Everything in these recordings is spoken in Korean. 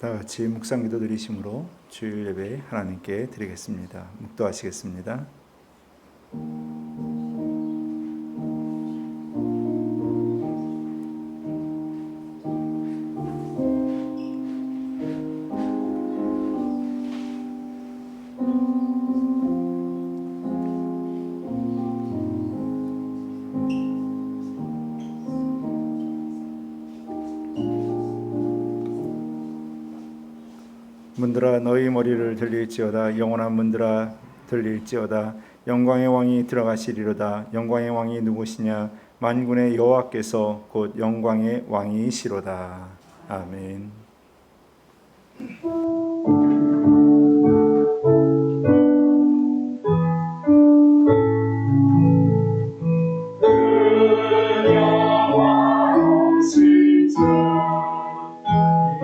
다 같이 묵상 기도 드리심으로 주일 예배 하나님께 드리겠습니다. 묵도하시겠습니다. 문들아 너희 머리를 들릴지어다. 영원한 문들아 들릴지어다. 영광의 왕이 들어가시리로다. 영광의 왕이 누구시냐? 만군의 여호와께서 곧 영광의 왕이시로다. 아멘.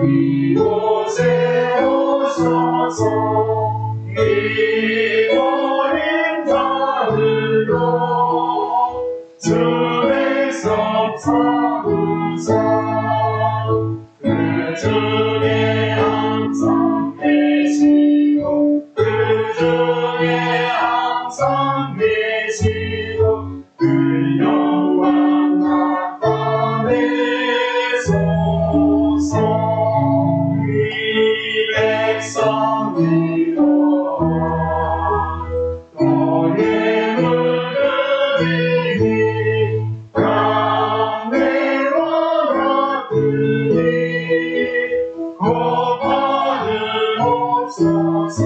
이곳에 오셔서 잃어버린 자들도 주의 섭 삼으사 그 중에 항상 계시고 그 중에 항상 계시고 그 영광 나타내소서. 너의 물들이니 강내와 같으니 고파는 없어서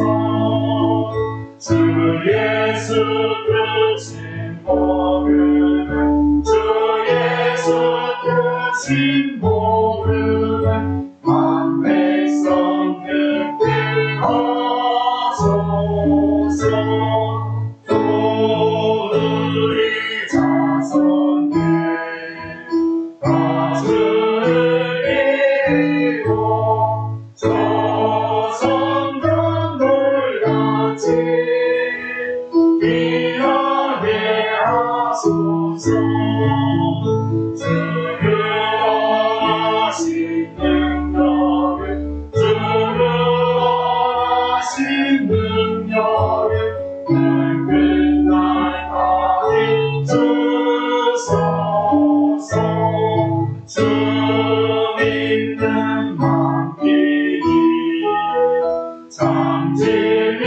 주 예수 크신 모르는 주 예수 크신 모르는 한 백성 듣게 하소서. 또 우리 자손들 다 주를 믿고 조선강돌같이 일하게 하소서. 주를 원하신 능력을 주를 원하신 능력을 그 끝날까지 주소서. 주 믿는 만기니 참 진리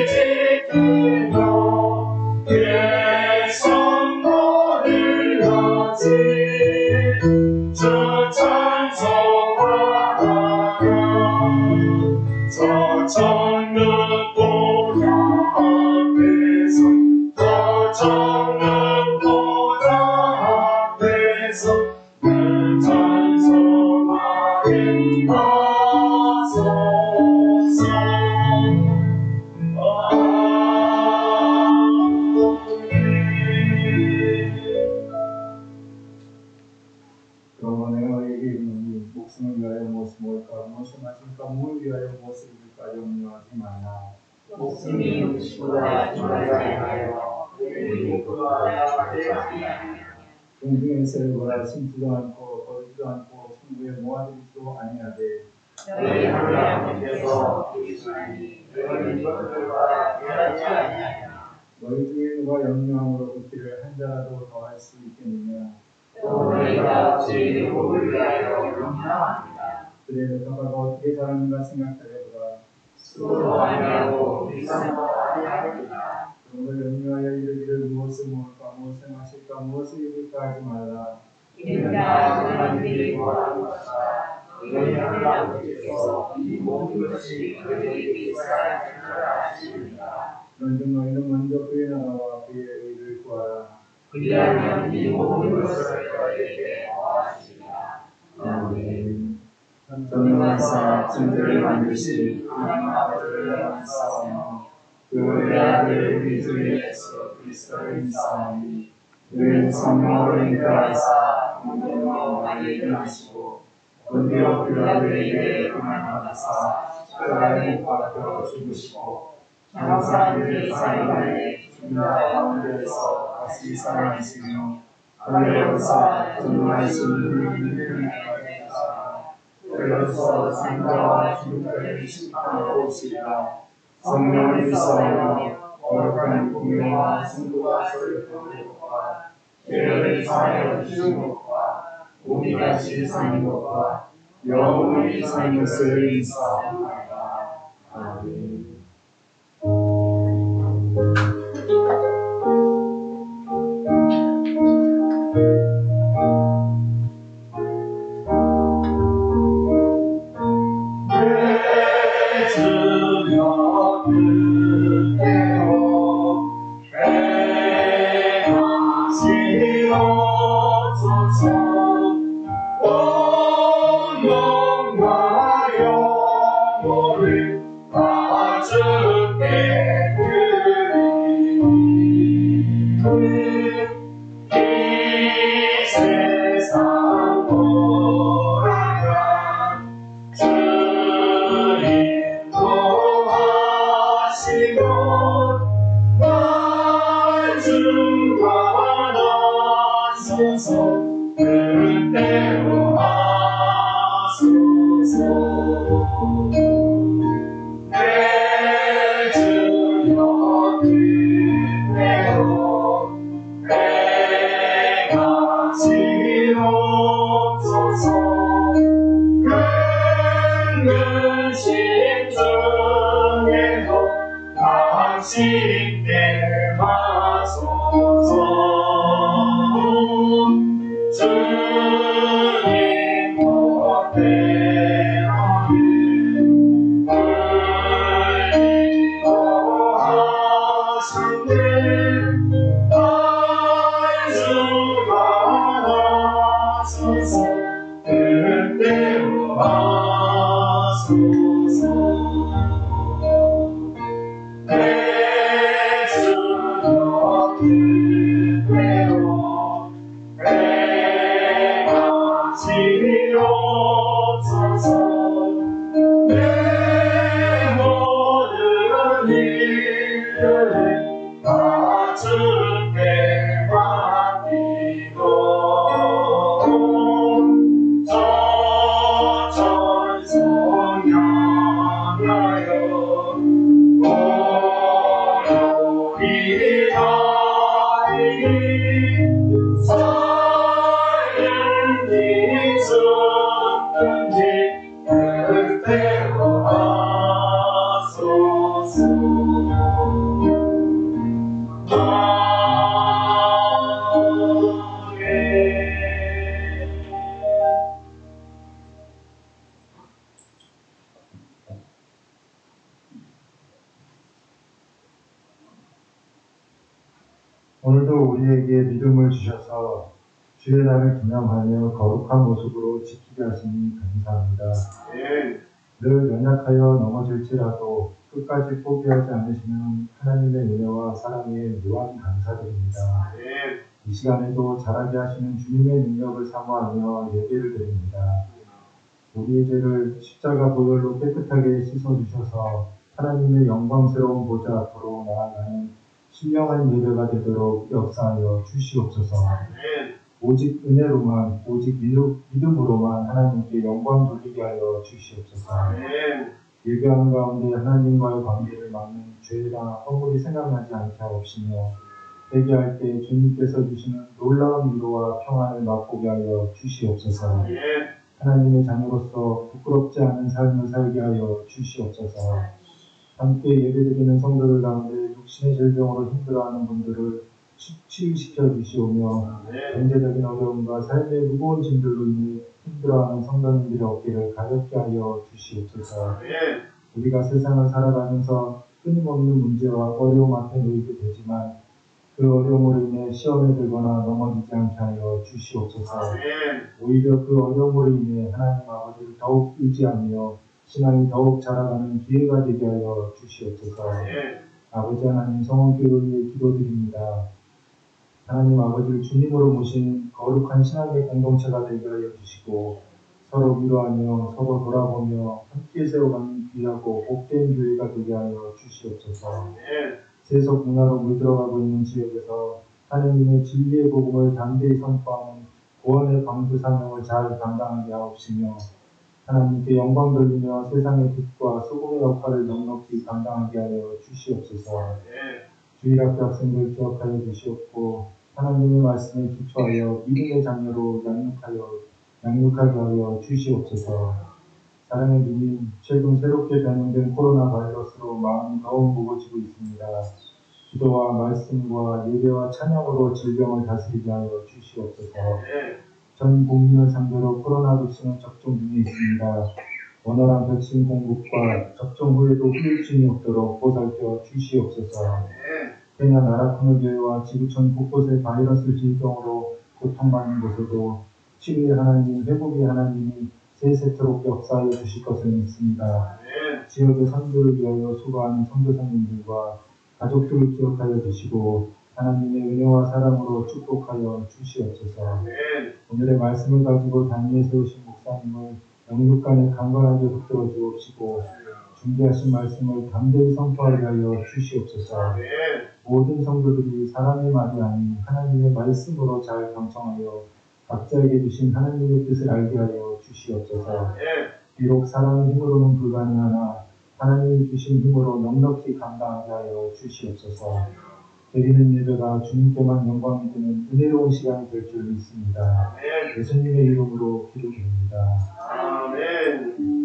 지키며 예성도를 같이 주 찬송하며 저 천국 보좌 앞에서 저 천국 보좌 앞에서 그 찬송하게 하소서. 여호와 내가 너에게 이르노니 목숨을 위하여 무엇을 먹을까 무엇을 마실까 무엇을 위하여 무엇을 입을까 염려하지 마라. 목숨이 음식보다 중하지 아니하여 그들이 목보다 받지 아니하며 동중의 새를 보라 심지도 않고 거두지도 않고 성부에 모아두지도 아니하되 너희 하나님께서 이르시나니 너희 이것들과 변하지 아니하며 너희 중에 누가 염려함으로 붓기를 한 자라도 더할 수 있겠느냐. 또 너희가 주의 복을 위하여 염려합니다. 그래 내가 어떻게 자라는가 생각하려보라. 수도 아니하고 비싼도 아니하니라. 그런가 염려하여 이르기를 무엇을 먹을까 무엇을 마실까 무엇을 입을까 하지 말라. 인자 그들이 구하는 것과 너희 하나님께서 이 모든 것이 그들에게 있어야 할 줄 아십니다. 그런즉 너희는 먼저 그의 나라와 그의 의를 구하라. 그리하면 이 모든 것을 너희에게 더하시리라. 아멘. 전능하사 천지를 만드신 하나님 아버지를 감사하며 그의 아들 우리 주 예수 그리스도를 믿사오니 그는 성령으로 잉태하사 문제로 많이 일어나시고 본디오 빌라도에게 고난받으사 십자가에 못 박혀 죽으시고 장사들의 사이간에 죽는 자 가운데에서 다시 살아나시며 하늘에 오사 전능하신 하나님의 은혜가 되사 그로서 산자와 중자를 식당하고 오시리라. 성령을 입사하며 거룩한 공예와 승부가 소유하는 것과 죄를 사하여 주신 것과 우리같이 사는 것과 영원히 사는 것을 인사합니다. 아멘. 오늘도 우리에게 믿음을 주셔서 주의 날을 기념하며 거룩한 모습으로 지키게 하시니 감사합니다. 늘 연약하여 넘어질지라도 끝까지 포기하지 않으시는 하나님의 은혜와 사랑에 무한 감사드립니다. 이 시간에도 자라게 하시는 주님의 능력을 사모하며 예배를 드립니다. 우리의 죄를 십자가 보혈로 깨끗하게 씻어주셔서 하나님의 영광스러운 보좌 앞으로 나아가는 신령한 예배가 되도록 역사하여 주시옵소서. 오직 은혜로만, 오직 믿음으로만 하나님께 영광 돌리게 하여 주시옵소서. 예배하는 가운데 하나님과의 관계를 막는 죄나 허물이 생각나지 않게 하옵시며 회개할 때 주님께서 주시는 놀라운 위로와 평안을 맛보게 하여 주시옵소서. 하나님의 자녀로서 부끄럽지 않은 삶을 살게 하여 주시옵소서. 함께 예배드리는 성도들 가운데 육신의 질병으로 힘들어하는 분들을 치유시켜 주시오며 경제적인 어려움과 삶의 무거운 짐들로 인해 힘들어하는 성도님들의 어깨를 가볍게 하여 주시옵소서. 우리가 세상을 살아가면서 끊임없는 문제와 어려움 앞에 놓이게 되지만 그 어려움으로 인해 시험에 들거나 넘어지지 않게 하여 주시옵소서. 오히려 그 어려움으로 인해 하나님 아버지를 더욱 의지하며 신앙이 더욱 자라가는 기회가 되게 하여 주시옵소서. 아버지 하나님 성원교회를 위해 기도드립니다. 하나님 아버지를 주님으로 모신 거룩한 신앙의 공동체가 되게 하여 주시고 서로 위로하며 서로 돌아보며 함께 세워가는 귀하고 복된 교회가 되게 하여 주시옵소서. 세속 문화로 물들어가고 있는 지역에서 하나님의 진리의 복음을 담대히 선포하는 구원의 방주 사명을 잘 감당하게 하옵시며 하나님께 영광 돌리며 세상의 빛과 소금의 역할을 넉넉히 감당하게 하여 주시옵소서. 주일학교 학생들 기억하여 주시옵고 하나님의 말씀에 기초하여 믿음의 장려로 양육하게 하여 주시옵소서. 사랑의 주님, 최근 새롭게 변형된 코로나 바이러스로 마음이 더욱 무거워지고 있습니다. 기도와 말씀과 예배와 찬양으로 질병을 다스리게 하여 주시옵소서. 전 국민을 상대로 코로나 백신은 접종 중에 있습니다. 원활한 백신 공급과 접종 후에도 후유증이 없도록 보살펴 주시옵소서. 케냐 나라쿠누 교회와 지구촌 곳곳의 바이러스 질병으로 고통받는 곳에도 치유의 하나님, 회복의 하나님이 세세토록 역사하여 주실 것을 믿습니다. 지역의 선교를 위하여 수고하는 선교사님들과 가족들을 기억하여 주시고 하나님의 은혜와 사랑으로 축복하여 주시옵소서. 오늘의 말씀을 가지고 단위에 세우신 목사님을 영육간에 강건하게 붙들어 주옵시고 준비하신 말씀을 담대히 선포하게 하여 주시옵소서. 모든 성도들이 사람의 말이 아닌 하나님의 말씀으로 잘 경청하여 각자에게 주신 하나님의 뜻을 알게 하여 주시옵소서. 비록 사람의 힘으로는 불가능하나 하나님이 주신 힘으로 넉넉히 감당하게 하여 주시옵소서. 드리는 예배가 주님께만 영광이 되는 은혜로운 시간이 될 줄 믿습니다. 예수님의 이름으로 기도드립니다. 아멘.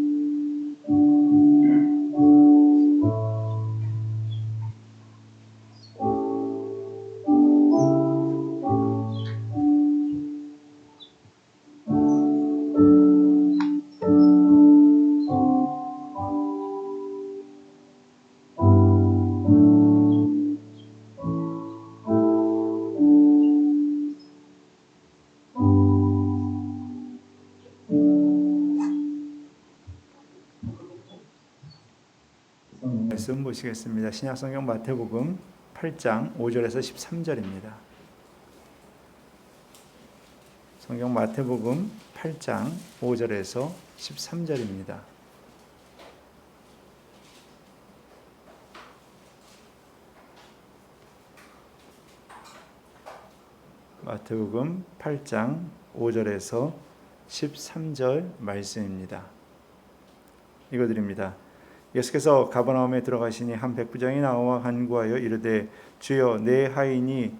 말씀 보시겠습니다. 신약성경 마태복음 8장 5절에서 13절입니다. 성경 마태복음 8장 5절에서 13절입니다. 마태복음 8장 5절에서 13절 말씀입니다. 읽어드립니다. 예수께서 가버나움에 들어가시니 한 백부장이 나와 간구하여 이르되 주여 내 하인이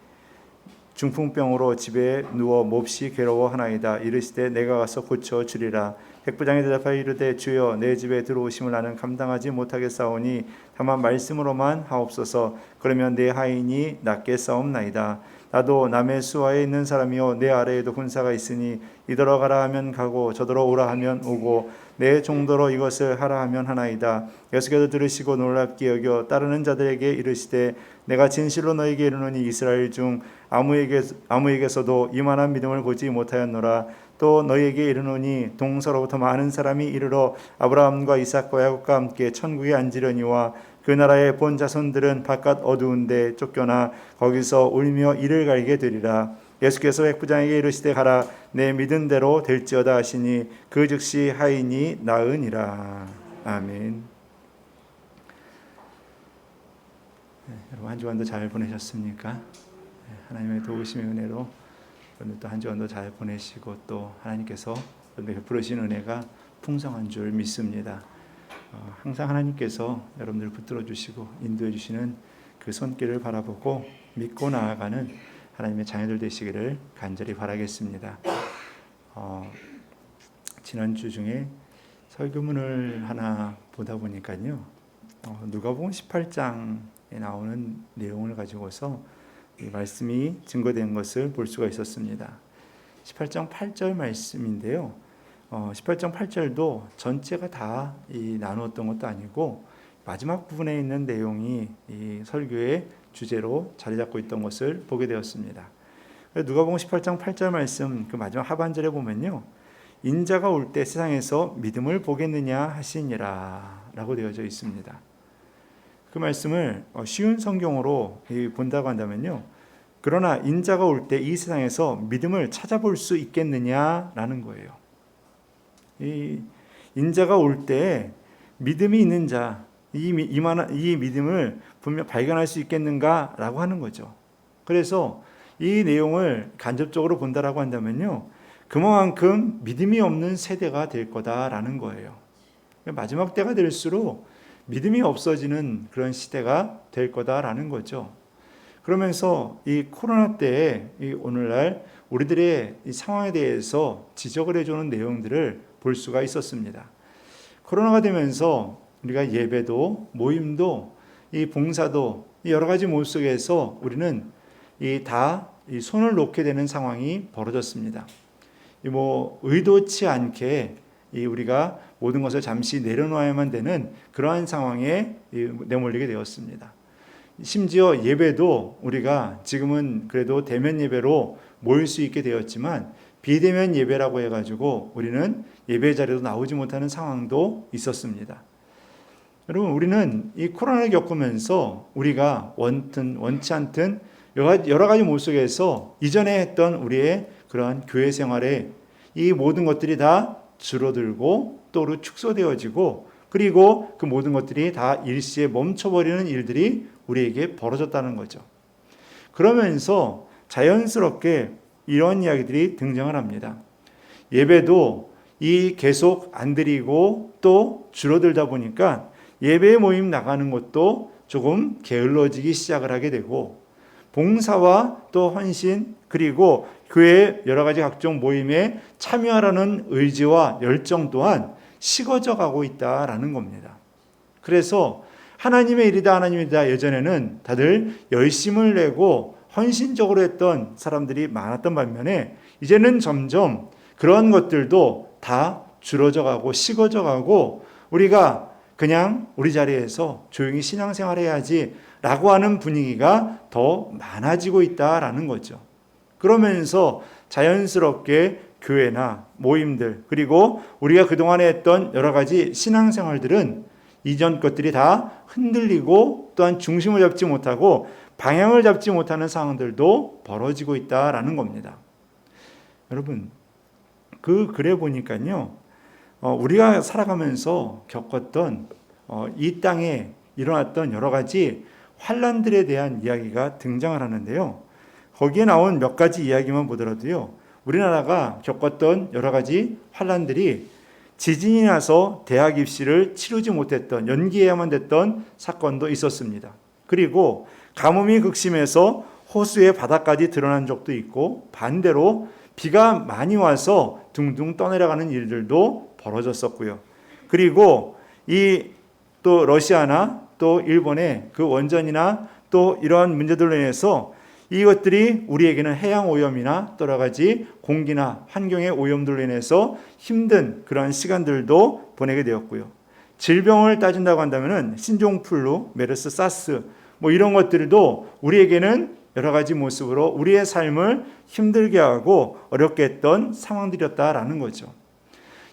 중풍병으로 집에 누워 몹시 괴로워하나이다. 이르시되 내가 가서 고쳐 주리라. 백부장이 대답하여 이르되 주여 내 집에 들어오심을 나는 감당하지 못하겠사오니 다만 말씀으로만 하옵소서. 그러면 내 하인이 낫겠사옵나이다. 나도 남의 수하에 있는 사람이요 내 아래에도 군사가 있으니 이더러 가라 하면 가고 저더러 오라 하면 오고 내 종도로 이것을 하라 하면 하나이다. 예수께서 들으시고 놀랍게 여겨 따르는 자들에게 이르시되 내가 진실로 너에게 이르노니 이스라엘 중 아무에게서도 이만한 믿음을 보지 못하였노라. 또 너희에게 이르노니 동서로부터 많은 사람이 이르러 아브라함과 이삭과 야곱과 함께 천국에 앉으려니와 그 나라의 본 자손들은 바깥 어두운데 쫓겨나 거기서 울며 이를 갈게 되리라. 예수께서 백부장에게 이르시되 가라 내 믿은 대로 될지어다 하시니 그 즉시 하인이 나으니라. 아멘. 여러분 한 주간도 잘 보내셨습니까? 하나님의 도우심의 은혜로 오늘 또 한 주간도 잘 보내시고 또 하나님께서 베풀으신 은혜가 풍성한 줄 믿습니다. 항상 하나님께서 여러분들을 붙들어 주시고 인도해 주시는 그 손길을 바라보고 믿고 나아가는 하나님의 자녀들 되시기를 간절히 바라겠습니다. 지난주 중에 설교문을 하나 보다 보니까요. 누가복음 18장에 나오는 내용을 가지고서 이 말씀이 증거된 것을 볼 수가 있었습니다. 18장 8절 말씀인데요. 18장 8절도 전체가 다 나누었던 것도 아니고 마지막 부분에 있는 내용이 이 설교의 주제로 자리 잡고 있던 것을 보게 되었습니다. 누가복음 18장 8절 말씀 그 마지막 하반절에 보면요. 인자가 올 때 세상에서 믿음을 보겠느냐 하시니라 라고 되어져 있습니다. 그 말씀을 쉬운 성경으로 본다고 한다면요. 그러나 인자가 올 때 이 세상에서 믿음을 찾아볼 수 있겠느냐라는 거예요. 이 인자가 올 때 믿음이 있는 자, 이 믿음을 분명 발견할 수 있겠는가라고 하는 거죠. 그래서 이 내용을 간접적으로 본다라고 한다면요. 그만큼 믿음이 없는 세대가 될 거다라는 거예요. 마지막 때가 될수록 믿음이 없어지는 그런 시대가 될 거다라는 거죠. 그러면서 이 코로나 때에 이 오늘날 우리들의 이 상황에 대해서 지적을 해주는 내용들을 볼 수가 있었습니다. 코로나가 되면서 우리가 예배도 모임도 이 봉사도 이 여러 가지 모습 속에서 우리는 이 손을 놓게 되는 상황이 벌어졌습니다. 의도치 않게 우리가 모든 것을 잠시 내려놓아야만 되는 그러한 상황에 내몰리게 되었습니다. 심지어 예배도 우리가 지금은 그래도 대면 예배로 모일 수 있게 되었지만 비대면 예배라고 해가지고 우리는 예배 자리도 나오지 못하는 상황도 있었습니다. 여러분, 우리는 이 코로나를 겪으면서 우리가 원치 않든 여러 가지 모습 속에서 이전에 했던 우리의 그러한 교회 생활에 이 모든 것들이 다 줄어들고 또 축소되어지고 그리고 그 모든 것들이 다 일시에 멈춰버리는 일들이 우리에게 벌어졌다는 거죠. 그러면서 자연스럽게 이런 이야기들이 등장을 합니다. 예배도 계속 안 드리고 또 줄어들다 보니까 예배 모임 나가는 것도 조금 게을러지기 시작을 하게 되고 봉사와 또 헌신 그리고 교회 여러 가지 각종 모임에 참여하라는 의지와 열정 또한 식어져 가고 있다라는 겁니다. 그래서 하나님의 일이다 하나님의 일이다 예전에는 다들 열심을 내고 헌신적으로 했던 사람들이 많았던 반면에 이제는 점점 그런 것들도 다 줄어져 가고 식어져 가고 우리가 그냥 우리 자리에서 조용히 신앙생활 해야지 라고 하는 분위기가 더 많아지고 있다라는 거죠. 그러면서 자연스럽게 교회나 모임들 그리고 우리가 그동안에 했던 여러 가지 신앙생활들은 이전 것들이 다 흔들리고 또한 중심을 잡지 못하고 방향을 잡지 못하는 상황들도 벌어지고 있다라는 겁니다. 여러분, 그래 보니까요, 우리가 살아가면서 겪었던 이 땅에 일어났던 여러 가지 환란들에 대한 이야기가 등장을 하는데요. 거기에 나온 몇 가지 이야기만 보더라도요, 우리나라가 겪었던 여러 가지 환란들이 지진이 나서 대학 입시를 치르지 못했던 연기해야만 됐던 사건도 있었습니다. 그리고 가뭄이 극심해서 호수의 바닥까지 드러난 적도 있고 반대로 비가 많이 와서 둥둥 떠내려가는 일들도 벌어졌었고요. 그리고 또 러시아나 또 일본의 그 원전이나 또 이러한 문제들로 인해서 이것들이 우리에게는 해양 오염이나 여러 가지 공기나 환경의 오염들로 인해서 힘든 그런 시간들도 보내게 되었고요. 질병을 따진다고 한다면은 신종플루, 메르스, 사스 이런 것들도 우리에게는 여러 가지 모습으로 우리의 삶을 힘들게 하고 어렵게 했던 상황들이었다라는 거죠.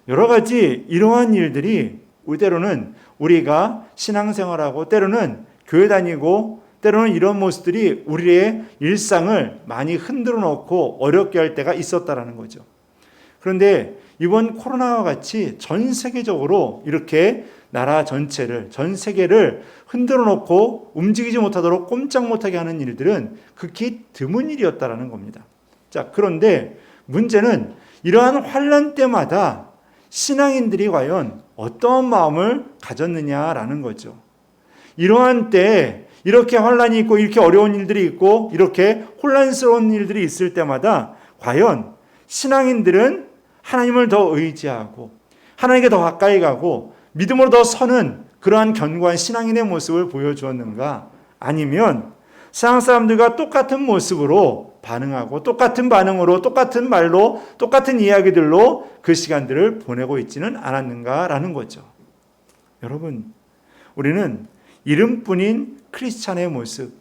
여러 가지 이러한 일들이 때로는 우리가 신앙생활하고 때로는 교회 다니고 때로는 이런 모습들이 우리의 일상을 많이 흔들어 놓고 어렵게 할 때가 있었다라는 거죠. 그런데 이번 코로나와 같이 전 세계적으로 이렇게 나라 전체를, 전 세계를 흔들어 놓고 움직이지 못하도록 꼼짝 못하게 하는 일들은 극히 드문 일이었다라는 겁니다. 자, 그런데 문제는 이러한 환란 때마다 신앙인들이 과연 어떤 마음을 가졌느냐라는 거죠. 이러한 때에 이렇게 환란이 있고 이렇게 어려운 일들이 있고 이렇게 혼란스러운 일들이 있을 때마다 과연 신앙인들은 하나님을 더 의지하고 하나님께 더 가까이 가고 믿음으로 더 서는 그러한 견고한 신앙인의 모습을 보여주었는가? 아니면 세상 사람들과 똑같은 모습으로 반응하고 똑같은 반응으로 똑같은 말로 똑같은 이야기들로 그 시간들을 보내고 있지는 않았는가라는 거죠. 여러분, 우리는 이름뿐인 크리스찬의 모습,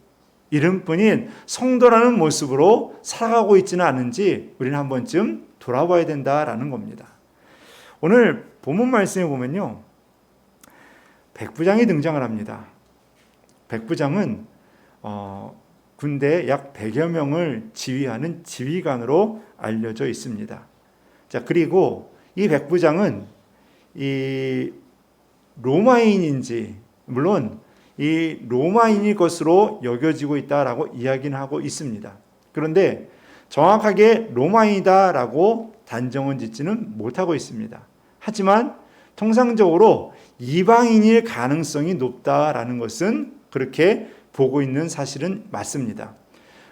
이름뿐인 성도라는 모습으로 살아가고 있지는 않은지 우리는 한 번쯤 돌아봐야 된다라는 겁니다. 오늘 본문 말씀에 보면요, 백부장이 등장을 합니다. 백부장은 군대 약 100여 명을 지휘하는 지휘관으로 알려져 있습니다. 자, 그리고 이 백부장은 이 로마인인지, 물론 이 로마인일 것으로 여겨지고 있다라고 이야기는 하고 있습니다. 그런데 정확하게 로마인이다라고 단정은 짓지는 못하고 있습니다. 하지만 통상적으로 이방인일 가능성이 높다라는 것은 그렇게 보고 있는 사실은 맞습니다.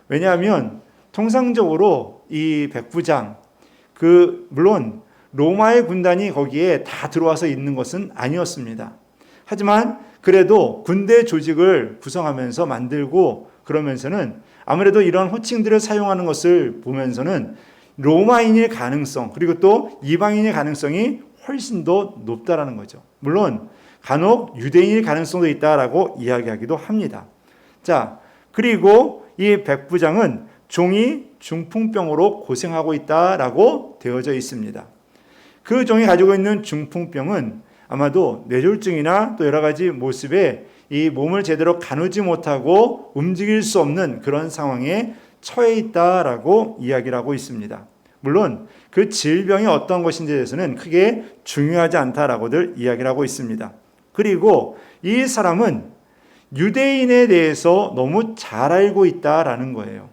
왜냐하면 통상적으로 이 백부장, 물론 로마의 군단이 거기에 다 들어와서 있는 것은 아니었습니다. 하지만 그래도 군대 조직을 구성하면서 만들고 그러면서는 아무래도 이런 호칭들을 사용하는 것을 보면서는 로마인일 가능성, 그리고 또 이방인일 가능성이 훨씬 더 높다라는 거죠. 물론 간혹 유대인일 가능성도 있다라고 이야기하기도 합니다. 자, 그리고 이 백부장은 종이 중풍병으로 고생하고 있다라고 되어져 있습니다. 그 종이 가지고 있는 중풍병은 아마도 뇌졸중이나 또 여러 가지 모습에 이 몸을 제대로 가누지 못하고 움직일 수 없는 그런 상황에 처해 있다라고 이야기를 하고 있습니다. 물론 그 질병이 어떤 것인지에 대해서는 크게 중요하지 않다라고들 이야기를 하고 있습니다. 그리고 이 사람은 유대인에 대해서 너무 잘 알고 있다라는 거예요.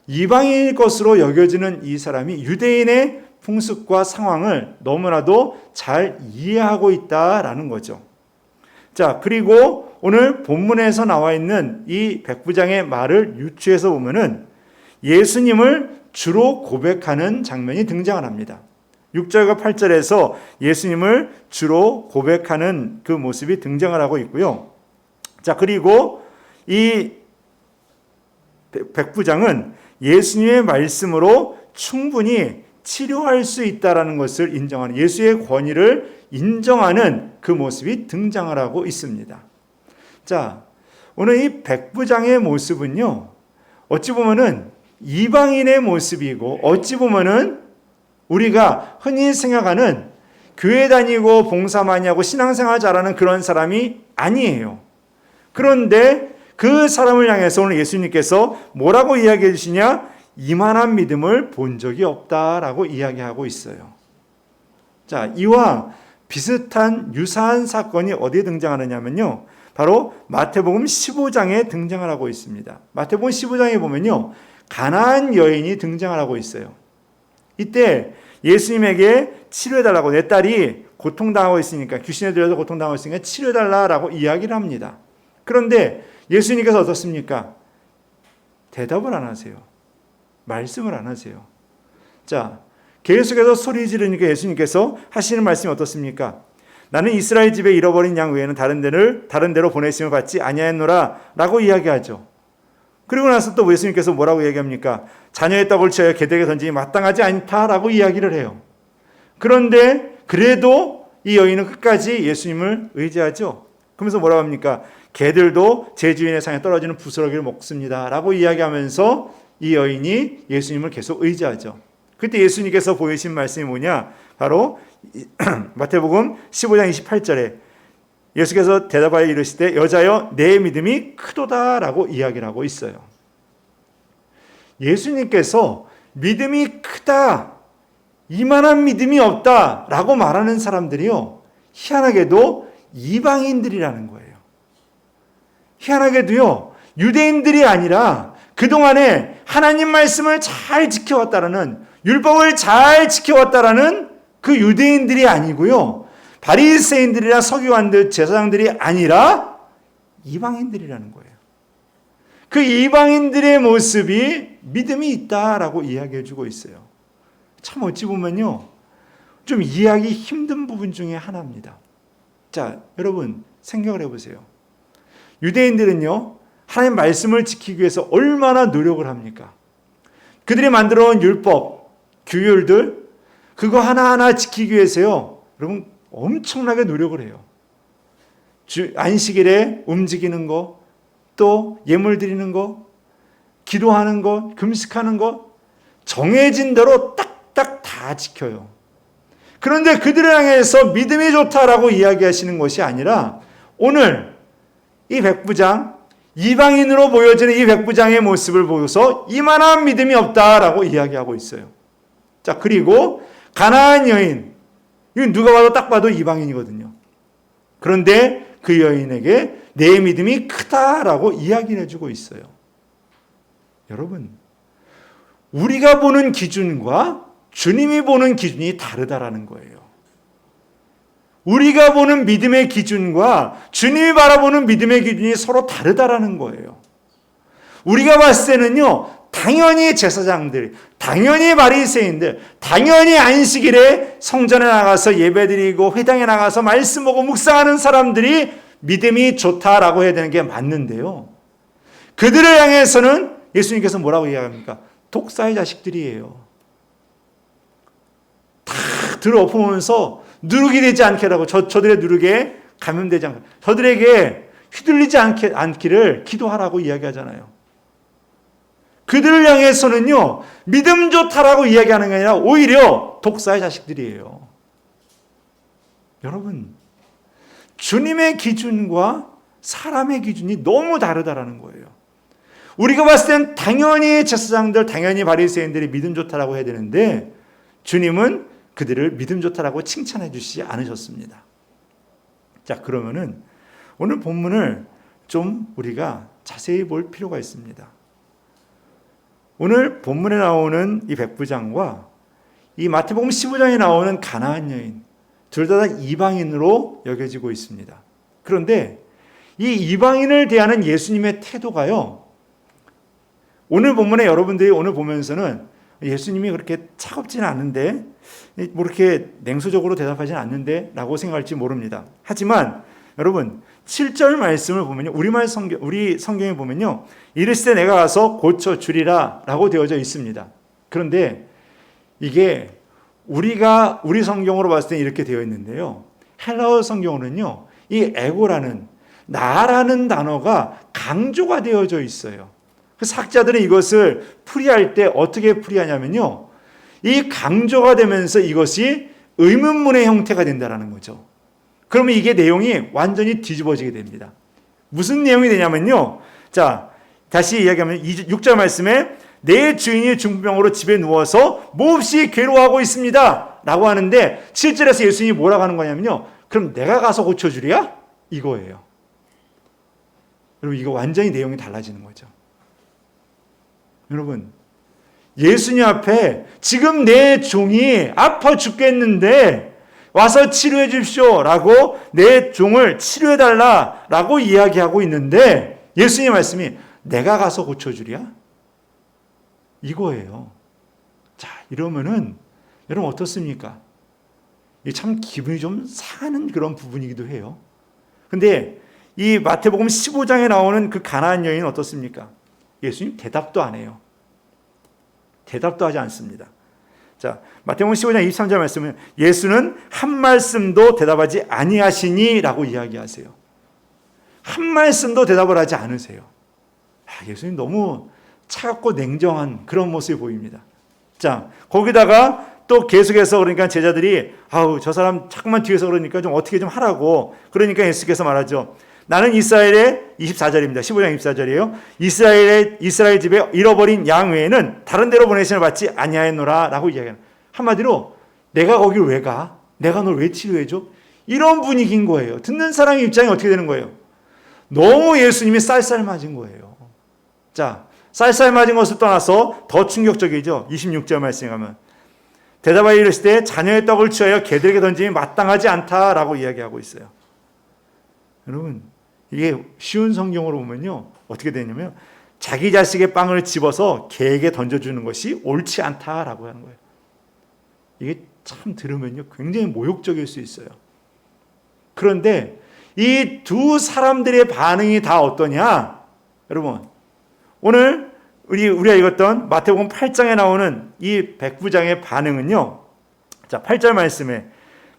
이방인일 것으로 여겨지는 이 사람이 유대인의 풍습과 상황을 너무나도 잘 이해하고 있다라는 거죠. 자, 그리고 오늘 본문에서 나와 있는 이 백부장의 말을 유추해서 보면은 예수님을 주로 고백하는 장면이 등장을 합니다. 6절과 8절에서 예수님을 주로 고백하는 그 모습이 등장을 하고 있고요. 자, 그리고 이 백부장은 예수님의 말씀으로 충분히 치료할 수 있다라는 것을 인정하는, 예수의 권위를 인정하는 그 모습이 등장을 하고 있습니다. 자, 오늘 이 백부장의 모습은요, 어찌 보면은 이방인의 모습이고, 어찌 보면은 우리가 흔히 생각하는 교회 다니고 봉사 많이 하고 신앙생활 잘하는 그런 사람이 아니에요. 그런데 그 사람을 향해서 오늘 예수님께서 뭐라고 이야기해 주시냐? 이만한 믿음을 본 적이 없다라고 이야기하고 있어요. 자, 이와 비슷한 유사한 사건이 어디에 등장하느냐면요, 바로 마태복음 15장에 등장을 하고 있습니다. 마태복음 15장에 보면요, 가나안 여인이 등장을 하고 있어요. 이때 예수님에게 치료해달라고, 내 딸이 고통당하고 있으니까, 귀신에 들려서 고통당하고 있으니까 치료해달라고 이야기를 합니다. 그런데 예수님께서 어떻습니까? 대답을 안 하세요. 말씀을 안 하세요. 자, 계속해서 소리 지르니까 예수님께서 하시는 말씀이 어떻습니까? 나는 이스라엘 집에 잃어버린 양 외에는 다른 데로 보내심을 받지 아니하였노라 라고 이야기하죠. 그리고 나서 또 예수님께서 뭐라고 이야기합니까? 자녀의 떡을 취하여 개들에게 던지기 마땅하지 않다라고 이야기를 해요. 그런데 그래도 이 여인은 끝까지 예수님을 의지하죠. 그러면서 뭐라고 합니까? 개들도 제 주인의 상에 떨어지는 부스러기를 먹습니다 라고 이야기하면서 이 여인이 예수님을 계속 의지하죠. 그때 예수님께서 보이신 말씀이 뭐냐? 바로 마태복음 15장 28절에 예수께서 대답하여 이르시되 여자여 내 믿음이 크도다라고 이야기를 하고 있어요. 예수님께서 믿음이 크다, 이만한 믿음이 없다라고 말하는 사람들이요, 희한하게도 이방인들이라는 거예요. 희한하게도요, 유대인들이 아니라 그동안에 하나님 말씀을 잘 지켜왔다라는, 율법을 잘 지켜왔다라는 그 유대인들이 아니고요, 바리새인들이나 서기관들, 제사장들이 아니라 이방인들이라는 거예요. 그 이방인들의 모습이 믿음이 있다라고 이야기해주고 있어요. 참 어찌 보면요, 좀 이해하기 힘든 부분 중에 하나입니다. 자, 여러분 생각을 해보세요. 유대인들은요, 하나님 말씀을 지키기 위해서 얼마나 노력을 합니까? 그들이 만들어 놓은 율법, 규율들, 그거 하나하나 지키기 위해서요, 여러분 엄청나게 노력을 해요. 안식일에 움직이는 거, 또 예물 드리는 거, 기도하는 거, 금식하는 거, 정해진 대로 딱딱 다 지켜요. 그런데 그들을 향해서 믿음이 좋다라고 이야기하시는 것이 아니라 오늘 이 백부장, 이방인으로 보여지는 이 백부장의 모습을 보고서 이만한 믿음이 없다라고 이야기하고 있어요. 자, 그리고 가나안 여인, 이건 누가 봐도 딱 봐도 이방인이거든요. 그런데 그 여인에게 내 믿음이 크다라고 이야기를 해주고 있어요. 여러분, 우리가 보는 기준과 주님이 보는 기준이 다르다라는 거예요. 우리가 보는 믿음의 기준과 주님이 바라보는 믿음의 기준이 서로 다르다라는 거예요. 우리가 봤을 때는요, 당연히 제사장들, 당연히 바리새인들, 당연히 안식일에 성전에 나가서 예배드리고 회당에 나가서 말씀 보고 묵상하는 사람들이 믿음이 좋다라고 해야 되는 게 맞는데요. 그들을 향해서는 예수님께서 뭐라고 이야기합니까? 독사의 자식들이에요. 다 들어엎으면서 누룩이 되지 않게라고 저들의 누룩에 감염되지 않게 저들에게 휘둘리지 않기를 기도하라고 이야기하잖아요. 그들을 향해서는요, 믿음 좋다라고 이야기하는 게 아니라 오히려 독사의 자식들이에요. 여러분, 주님의 기준과 사람의 기준이 너무 다르다라는 거예요. 우리가 봤을 땐 당연히 제사장들, 당연히 바리새인들이 믿음 좋다라고 해야 되는데 주님은 그들을 믿음 좋다라고 칭찬해 주시지 않으셨습니다. 자, 그러면은 오늘 본문을 좀 우리가 자세히 볼 필요가 있습니다. 오늘 본문에 나오는 이 백부장과 이 마태복음 15장에 나오는 가나안 여인, 둘 다 이방인으로 여겨지고 있습니다. 그런데 이 이방인을 대하는 예수님의 태도가요, 오늘 본문에 여러분들이 오늘 보면서는 예수님이 그렇게 차갑지는 않은데, 뭐 이렇게 냉소적으로 대답하지는 않는데 라고 생각할지 모릅니다. 하지만 여러분, 7절 말씀을 보면요, 우리 성경에 보면요, 이르시되 내가 가서 고쳐주리라 라고 되어져 있습니다. 그런데 이게 우리 성경으로 봤을 때 이렇게 되어 있는데요, 헬라어 성경으로는요, 이 에고라는 나라는 단어가 강조가 되어져 있어요. 그래서 학자들은 이것을 풀이할 때 어떻게 풀이하냐면요, 이 강조가 되면서 이것이 의문문의 형태가 된다는 거죠. 그러면 이게 내용이 완전히 뒤집어지게 됩니다. 무슨 내용이 되냐면요, 자, 다시 이야기하면 6절 말씀에 내 주인이 중풍병으로 집에 누워서 몹시 괴로워하고 있습니다 라고 하는데 7절에서 예수님이 뭐라고 하는 거냐면요, 그럼 내가 가서 고쳐주랴? 이거예요. 여러분, 이거 완전히 내용이 달라지는 거죠. 여러분, 예수님 앞에 지금 내 종이 아파 죽겠는데 와서 치료해 주십시오 라고 내 종을 치료해 달라 라고 이야기하고 있는데 예수님 말씀이 내가 가서 고쳐주랴? 이거예요. 자, 이러면은 여러분 어떻습니까? 이게 참 기분이 좀 상하는 그런 부분이기도 해요. 근데 이 마태복음 15장에 나오는 그 가나안 여인은 어떻습니까? 예수님 대답도 안 해요. 대답도 하지 않습니다. 자, 마태복음 15장 23절 말씀은 예수는 한 말씀도 대답하지 아니하시니 라고 이야기하세요. 한 말씀도 대답을 하지 않으세요. 예수님 너무 차갑고 냉정한 그런 모습이 보입니다. 자, 거기다가 또 계속해서 그러니까 제자들이 아우 저 사람 자꾸만 뒤에서 그러니까 좀 어떻게 좀 하라고, 그러니까 예수께서 말하죠. 나는 이스라엘의 24절입니다. 15장 24절이에요. 이스라엘 집에 잃어버린 양 외에는 다른 데로 보내심을 받지 아니하였노라 라고 이야기하는, 한마디로 내가 거길 왜 가? 내가 널 왜 치료해줘? 이런 분위기인 거예요. 듣는 사람의 입장이 어떻게 되는 거예요? 너무 예수님이 쌀쌀 맞은 거예요. 자, 쌀쌀 맞은 것을 떠나서 더 충격적이죠. 26절 말씀에 가면 대답하여 이르시되 자녀의 떡을 취하여 개들에게 던짐이 마땅하지 않다라고 이야기하고 있어요. 여러분, 이게 쉬운 성경으로 보면요, 어떻게 되냐면 자기 자식의 빵을 집어서 개에게 던져주는 것이 옳지 않다라고 하는 거예요. 이게 참 들으면요 굉장히 모욕적일 수 있어요. 그런데 이 두 사람들의 반응이 다 어떠냐? 여러분, 오늘 우리가 읽었던 마태복음 8장에 나오는 이 백부장의 반응은요, 자, 8절 말씀에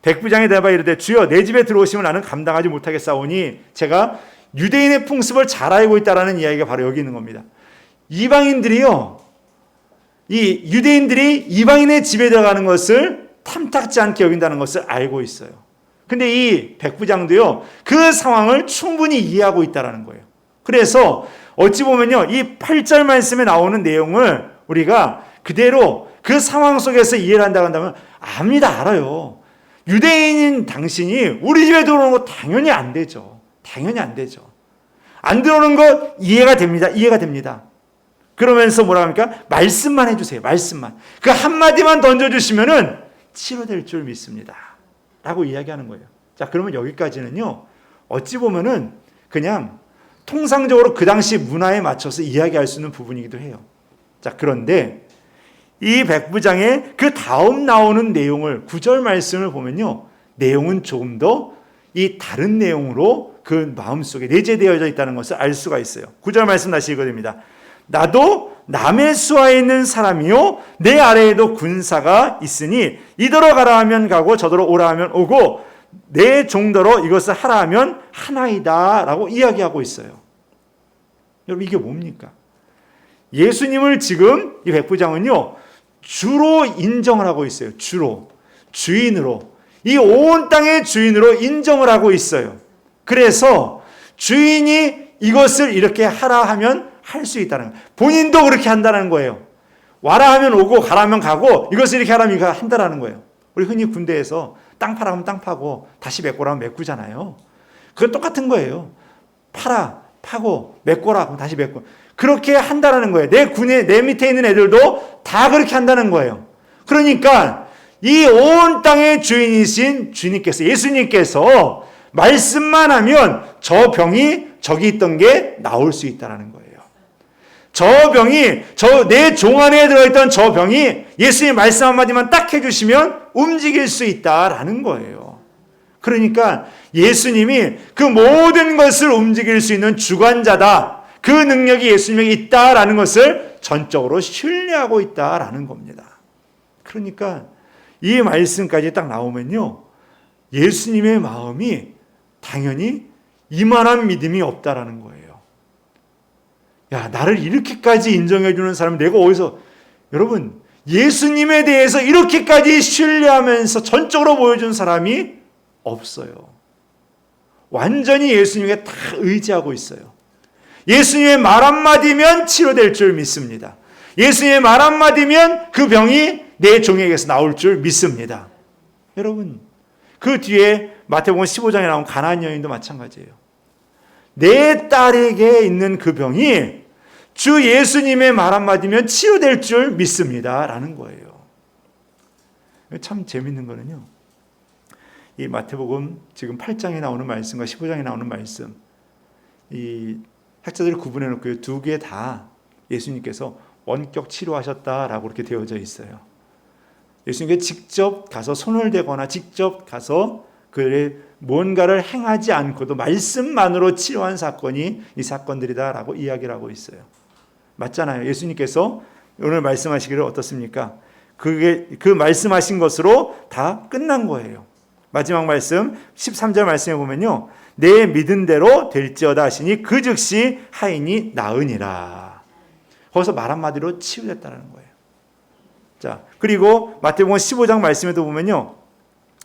백부장이 대답하여 이르되 주여 내 집에 들어오시면 나는 감당하지 못하겠사오니 제가 유대인의 풍습을 잘 알고 있다라는 이야기가 바로 여기 있는 겁니다. 이방인들이요, 이 유대인들이 이방인의 집에 들어가는 것을 탐탁지 않게 여긴다는 것을 알고 있어요. 근데 이 백부장도요 그 상황을 충분히 이해하고 있다라는 거예요. 그래서 어찌 보면요 이 8절 말씀에 나오는 내용을 우리가 그대로 그 상황 속에서 이해를 한다고 한다면 압니다, 알아요. 유대인인 당신이 우리 집에 들어오는 거 당연히 안 되죠. 당연히 안 되죠. 안 들어오는 거 이해가 됩니다. 이해가 됩니다. 그러면서 뭐라 합니까? 말씀만 해주세요. 말씀만. 그 한마디만 던져주시면은 치료될 줄 믿습니다. 라고 이야기하는 거예요. 자, 그러면 여기까지는요, 어찌 보면은 그냥 통상적으로 그 당시 문화에 맞춰서 이야기할 수 있는 부분이기도 해요. 자, 그런데 이 백부장의 그 다음 나오는 내용을 9절 말씀을 보면요, 내용은 조금 더 이 다른 내용으로 그 마음속에 내재되어져 있다는 것을 알 수가 있어요. 9절 말씀 다시 읽어드립니다. 나도 남의 수하에 있는 사람이요 내 아래에도 군사가 있으니 이더러 가라 하면 가고 저더러 오라 하면 오고 내 종더러 이것을 하라 하면 하나이다 라고 이야기하고 있어요. 여러분, 이게 뭡니까? 예수님을 지금 이 백부장은요 주로 인정을 하고 있어요. 주로 주인으로, 이 온 땅의 주인으로 인정을 하고 있어요. 그래서 주인이 이것을 이렇게 하라 하면 할 수 있다는 거예요. 본인도 그렇게 한다는 거예요. 와라 하면 오고 가라 하면 가고 이것을 이렇게 하라면 이거 한다는 거예요. 우리 흔히 군대에서 땅 파라 하면 땅 파고 다시 메꿔라 하면 메꾸잖아요. 그건 똑같은 거예요. 파라, 파고 메꿔라 하면 다시 메꿔. 그렇게 한다는 거예요. 내 밑에 있는 애들도 다 그렇게 한다는 거예요. 그러니까 이 온 땅의 주인이신 주님께서, 예수님께서 말씀만 하면 저 병이 저기 있던 게 나올 수 있다는 거예요. 저 병이, 내 종 안에 들어있던 저 병이 예수님 말씀 한마디만 딱 해주시면 움직일 수 있다라는 거예요. 그러니까 예수님이 그 모든 것을 움직일 수 있는 주관자다. 그 능력이 예수님에게 있다라는 것을 전적으로 신뢰하고 있다라는 겁니다. 그러니까 이 말씀까지 딱 나오면요, 예수님의 마음이 당연히 이만한 믿음이 없다라는 거예요. 야, 나를 이렇게까지 인정해 주는 사람은 내가 어디서, 여러분, 예수님에 대해서 이렇게까지 신뢰하면서 전적으로 보여준 사람이 없어요. 완전히 예수님에게 다 의지하고 있어요. 예수님의 말 한마디면 치료될 줄 믿습니다. 예수님의 말 한마디면 그 병이 내 종에게서 나올 줄 믿습니다. 여러분, 그 뒤에 마태복음 15장에 나온 가나안 여인도 마찬가지예요. 내 딸에게 있는 그 병이 주 예수님의 말 한마디면 치료될 줄 믿습니다 라는 거예요. 참 재밌는 거는요, 이 마태복음 지금 8장에 나오는 말씀과 15장에 나오는 말씀, 이 학자들이 구분해 놓고 두 개 다 예수님께서 원격 치료하셨다라고 이렇게 되어져 있어요. 예수님께 직접 가서 손을 대거나 직접 가서 그의 뭔가를 행하지 않고도 말씀만으로 치료한 사건이 이 사건들이다라고 이야기를 하고 있어요. 맞잖아요. 예수님께서 오늘 말씀하시기를 어떻습니까? 그 말씀하신 것으로 다 끝난 거예요. 마지막 말씀 13절 말씀에 보면요, 내 믿은 대로 될지어다 하시니 그 즉시 하인이 나으니라. 거기서 말 한마디로 치유됐다는 거예요. 자, 그리고 마태복음 15장 말씀에도 보면요,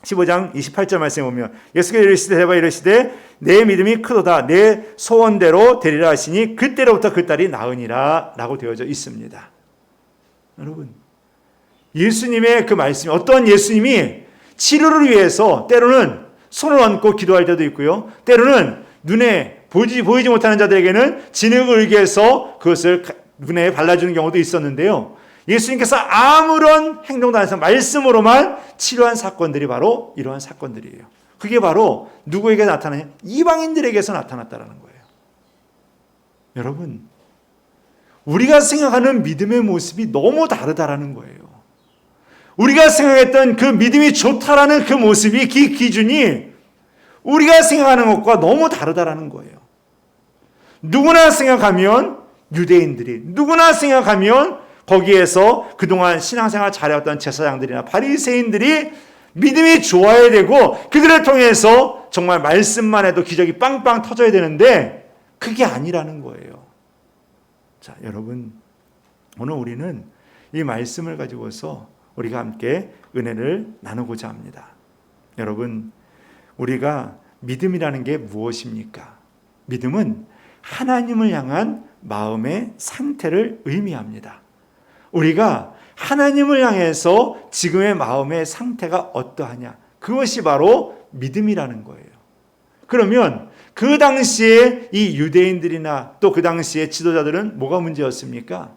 15장 28절 말씀에 보면 예수께서 이르시되 대바 이르시되 내 믿음이 크도다 내 소원대로 되리라 하시니 그때로부터 그 딸이 나으니라 라고 되어져 있습니다. 여러분, 예수님의 그 말씀이, 어떤 예수님이 치료를 위해서 때로는 손을 얹고 기도할 때도 있고요, 때로는 눈에 보이지 못하는 자들에게는 진흙을 의기해서 그것을 눈에 발라주는 경우도 있었는데요, 예수님께서 아무런 행동도 안 해서 말씀으로만 치료한 사건들이 바로 이러한 사건들이에요. 그게 바로 누구에게 나타나냐? 이방인들에게서 나타났다는 거예요. 여러분, 우리가 생각하는 믿음의 모습이 너무 다르다라는 거예요. 우리가 생각했던 그 믿음이 좋다라는 그 모습이, 그 기준이 우리가 생각하는 것과 너무 다르다라는 거예요. 누구나 생각하면 유대인들이, 누구나 생각하면 거기에서 그동안 신앙생활 잘해왔던 제사장들이나 바리새인들이 믿음이 좋아야 되고 그들을 통해서 정말 말씀만 해도 기적이 빵빵 터져야 되는데 그게 아니라는 거예요. 자, 여러분, 오늘 우리는 이 말씀을 가지고서 우리가 함께 은혜를 나누고자 합니다. 여러분, 우리가 믿음이라는 게 무엇입니까? 믿음은 하나님을 향한 마음의 상태를 의미합니다. 우리가 하나님을 향해서 지금의 마음의 상태가 어떠하냐, 그것이 바로 믿음이라는 거예요. 그러면 그 당시에 이 유대인들이나 또 그 당시에 지도자들은 뭐가 문제였습니까?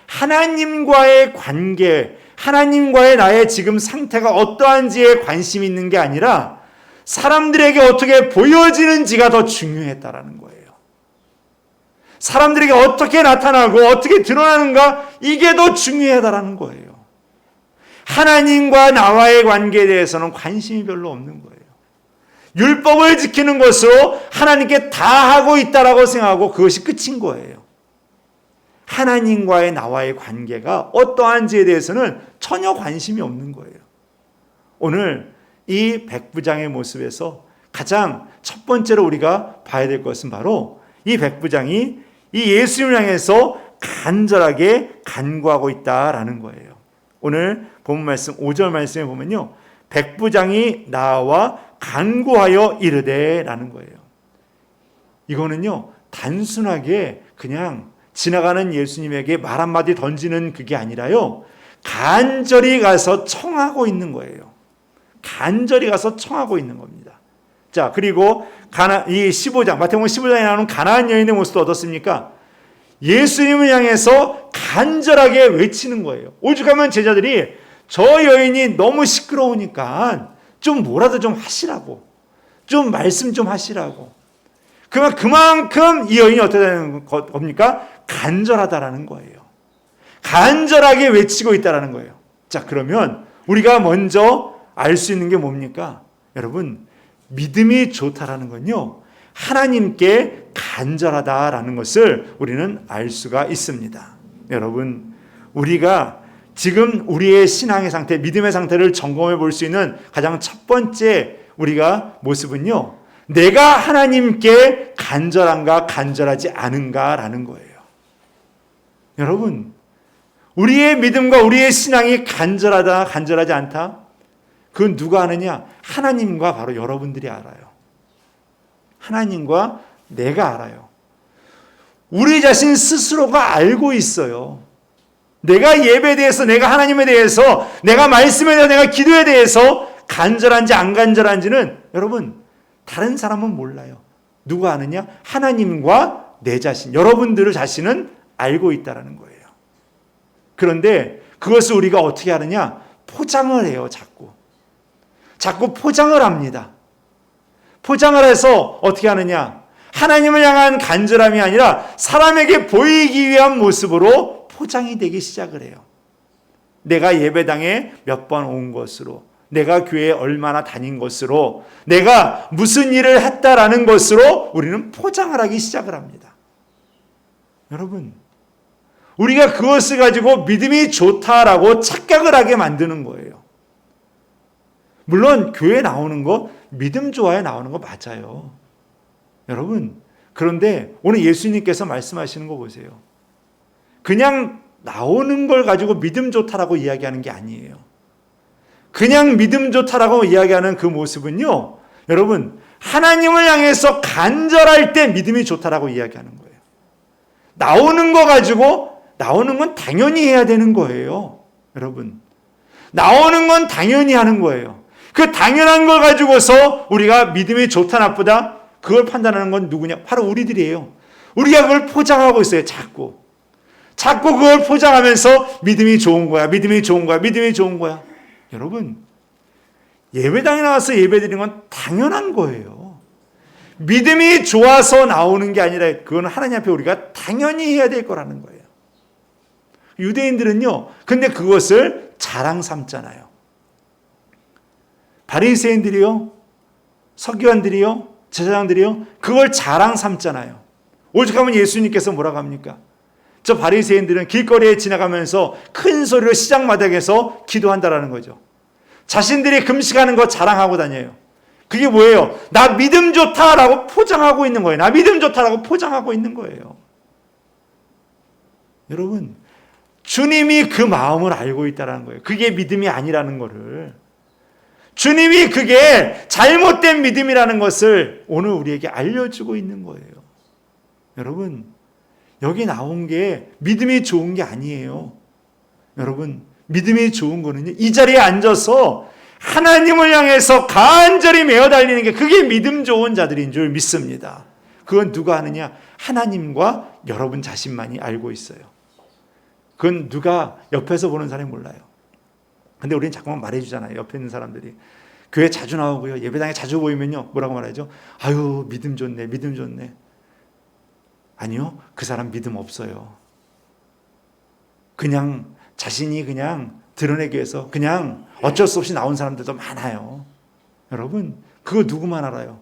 하나님과의 관계, 하나님과의 나의 지금 상태가 어떠한지에 관심이 있는 게 아니라 사람들에게 어떻게 보여지는지가 더 중요했다라는 거예요. 사람들에게 어떻게 나타나고 어떻게 드러나는가, 이게 더 중요하다라는 거예요. 하나님과 나와의 관계에 대해서는 관심이 별로 없는 거예요. 율법을 지키는 것으로 하나님께 다 하고 있다라고 생각하고 그것이 끝인 거예요. 하나님과의 나와의 관계가 어떠한지에 대해서는 전혀 관심이 없는 거예요. 오늘 이 백부장의 모습에서 가장 첫 번째로 우리가 봐야 될 것은 바로 이 백부장이 이 예수님을 향해서 간절하게 간구하고 있다라는 거예요. 오늘 본문 말씀 5절 말씀에 보면요, 백부장이 나와 간구하여 이르되라는 거예요. 이거는요, 단순하게 그냥 지나가는 예수님에게 말 한마디 던지는 그게 아니라요, 간절히 가서 청하고 있는 거예요. 간절히 가서 청하고 있는 겁니다. 자, 그리고 이 15장, 마태복음 15장에 나오는 가나안 여인의 모습도 어떻습니까? 예수님을 향해서 간절하게 외치는 거예요. 오죽하면 제자들이 저 여인이 너무 시끄러우니까 좀 뭐라도 좀 하시라고, 좀 말씀 좀 하시라고. 그만큼 이 여인이 어떻게 되는 겁니까? 간절하다라는 거예요. 간절하게 외치고 있다라는 거예요. 자, 그러면 우리가 먼저 알 수 있는 게 뭡니까? 여러분, 믿음이 좋다라는 건요, 하나님께 간절하다라는 것을 우리는 알 수가 있습니다. 여러분, 우리가 지금 우리의 신앙의 상태, 믿음의 상태를 점검해 볼 수 있는 가장 첫 번째 우리가 모습은요, 내가 하나님께 간절한가 간절하지 않은가라는 거예요. 여러분, 우리의 믿음과 우리의 신앙이 간절하다 간절하지 않다, 그건 누가 아느냐? 하나님과 바로 여러분들이 알아요. 하나님과 내가 알아요. 우리 자신 스스로가 알고 있어요. 내가 예배에 대해서, 내가 하나님에 대해서, 내가 말씀에 대해서, 내가 기도에 대해서 간절한지 안 간절한지는 여러분, 다른 사람은 몰라요. 누가 아느냐? 하나님과 내 자신, 여러분들 자신은 알고 있다는 거예요. 그런데 그것을 우리가 어떻게 하느냐? 포장을 해요. 자꾸 포장을 합니다. 포장을 해서 어떻게 하느냐? 하나님을 향한 간절함이 아니라 사람에게 보이기 위한 모습으로 포장이 되기 시작을 해요. 내가 예배당에 몇 번 온 것으로, 내가 교회에 얼마나 다닌 것으로, 내가 무슨 일을 했다라는 것으로 우리는 포장을 하기 시작을 합니다. 여러분, 우리가 그것을 가지고 믿음이 좋다라고 착각을 하게 만드는 거예요. 물론 교회에 나오는 거, 믿음 좋아에 나오는 거 맞아요. 여러분, 그런데 오늘 예수님께서 말씀하시는 거 보세요. 그냥 나오는 걸 가지고 믿음 좋다라고 이야기하는 게 아니에요. 그냥 믿음 좋다라고 이야기하는 그 모습은요, 여러분, 하나님을 향해서 간절할 때 믿음이 좋다라고 이야기하는 거예요. 나오는 거 가지고, 나오는 건 당연히 해야 되는 거예요. 여러분, 나오는 건 당연히 하는 거예요. 그 당연한 걸 가지고서 우리가 믿음이 좋다 나쁘다, 그걸 판단하는 건 누구냐? 바로 우리들이에요. 우리가 그걸 포장하고 있어요. 자꾸 그걸 포장하면서 믿음이 좋은 거야, 믿음이 좋은 거야, 믿음이 좋은 거야. 여러분, 예배당에 나와서 예배드리는 건 당연한 거예요. 믿음이 좋아서 나오는 게 아니라 그건 하나님 앞에 우리가 당연히 해야 될 거라는 거예요. 유대인들은요, 근데 그것을 자랑 삼잖아요. 바리새인들이요, 서기관들이요, 제사장들이요, 그걸 자랑 삼잖아요. 오죽하면 예수님께서 뭐라고 합니까? 저 바리새인들은 길거리에 지나가면서 큰 소리로 시장마당에서 기도한다라는 거죠. 자신들이 금식하는 거 자랑하고 다녀요. 그게 뭐예요? 나 믿음 좋다라고 포장하고 있는 거예요. 나 믿음 좋다라고 포장하고 있는 거예요. 여러분, 주님이 그 마음을 알고 있다는 거예요. 그게 믿음이 아니라는 거를. 주님이 그게 잘못된 믿음이라는 것을 오늘 우리에게 알려주고 있는 거예요. 여러분, 여기 나온 게 믿음이 좋은 게 아니에요. 여러분, 믿음이 좋은 거는요, 이 자리에 앉아서 하나님을 향해서 간절히 메어 달리는 게, 그게 믿음 좋은 자들인 줄 믿습니다. 그건 누가 아느냐? 하나님과 여러분 자신만이 알고 있어요. 그건 누가 옆에서 보는 사람이 몰라요. 근데 우리는 자꾸만 말해주잖아요. 옆에 있는 사람들이. 교회 자주 나오고요. 예배당에 자주 보이면요. 뭐라고 말하죠? 아유, 믿음 좋네, 믿음 좋네. 아니요. 그 사람 믿음 없어요. 그냥 자신이 그냥 드러내기 위해서 그냥 어쩔 수 없이 나온 사람들도 많아요. 여러분, 그거 누구만 알아요?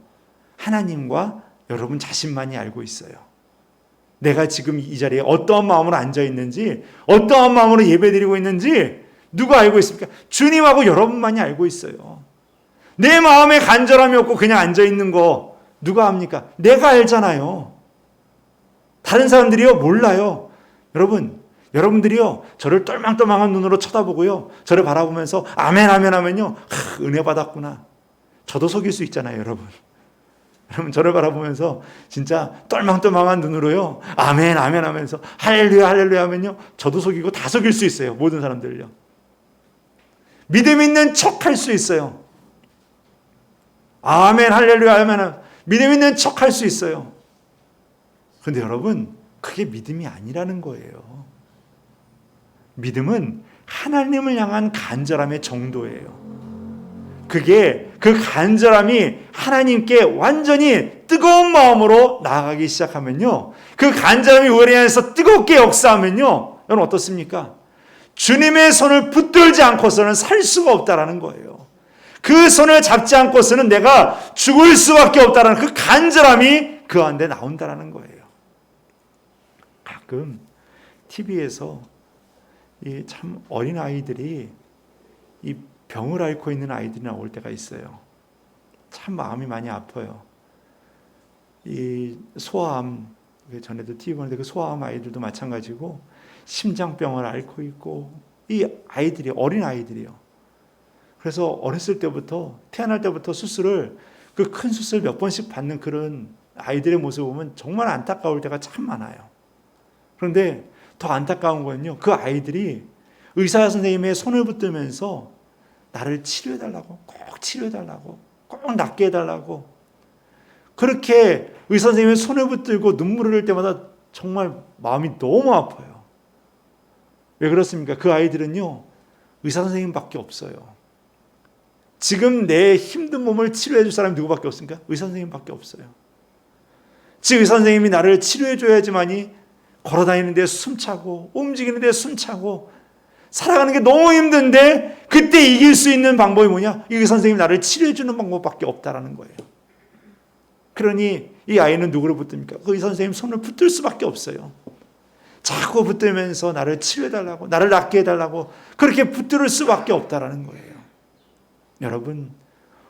하나님과 여러분 자신만이 알고 있어요. 내가 지금 이 자리에 어떠한 마음으로 앉아 있는지, 어떠한 마음으로 예배드리고 있는지 누가 알고 있습니까? 주님하고 여러분만이 알고 있어요. 내 마음에 간절함이 없고 그냥 앉아 있는 거 누가 압니까? 내가 알잖아요. 다른 사람들이요 몰라요. 여러분들이요 저를 똘망똘망한 눈으로 쳐다보고요 저를 바라보면서 아멘 아멘 하면요 은혜 받았구나. 저도 속일 수 있잖아요. 여러분 저를 바라보면서 진짜 똘망똘망한 눈으로요 아멘 아멘 하면서 할렐루야 할렐루야 하면요 저도 속이고 다 속일 수 있어요. 모든 사람들요. 믿음 있는 척 할 수 있어요. 아멘 할렐루야 하면 믿음 있는 척 할 수 있어요. 그런데 여러분 그게 믿음이 아니라는 거예요. 믿음은 하나님을 향한 간절함의 정도예요. 그게 그 간절함이 하나님께 완전히 뜨거운 마음으로 나아가기 시작하면요 그 간절함이 우리 안에서 뜨겁게 역사하면요 여러분 어떻습니까? 주님의 손을 붙들지 않고서는 살 수가 없다라는 거예요. 그 손을 잡지 않고서는 내가 죽을 수밖에 없다라는 그 간절함이 그 안에 나온다라는 거예요. 가끔 TV에서 이 참 어린 아이들이 이 병을 앓고 있는 아이들이 나올 때가 있어요. 참 마음이 많이 아파요. 이 소아암, 전에도 TV 보는데 그 소아암 아이들도 마찬가지고 심장병을 앓고 있고 이 아이들이 어린 아이들이요. 그래서 어렸을 때부터 태어날 때부터 수술을 그 큰 수술 몇 번씩 받는 그런 아이들의 모습을 보면 정말 안타까울 때가 참 많아요. 그런데 더 안타까운 건요. 그 아이들이 의사 선생님의 손을 붙들면서 나를 치료해달라고 꼭 치료해달라고 꼭 낫게 해달라고 그렇게 의사 선생님의 손을 붙들고 눈물을 흘릴 때마다 정말 마음이 너무 아파요. 왜 그렇습니까? 그 아이들은요. 의사 선생님밖에 없어요. 지금 내 힘든 몸을 치료해 줄 사람이 누구밖에 없습니까? 의사 선생님밖에 없어요. 즉 의사 선생님이 나를 치료해 줘야지만이 걸어다니는데 숨차고 움직이는데 숨차고 살아가는 게 너무 힘든데 그때 이길 수 있는 방법이 뭐냐? 이 의사 선생님이 나를 치료해 주는 방법밖에 없다라는 거예요. 그러니 이 아이는 누구를 붙듭니까? 그 의사 선생님 손을 붙들 수밖에 없어요. 자꾸 붙들면서 나를 치료해달라고 나를 낫게 해달라고 그렇게 붙들 수밖에 없다라는 거예요. 여러분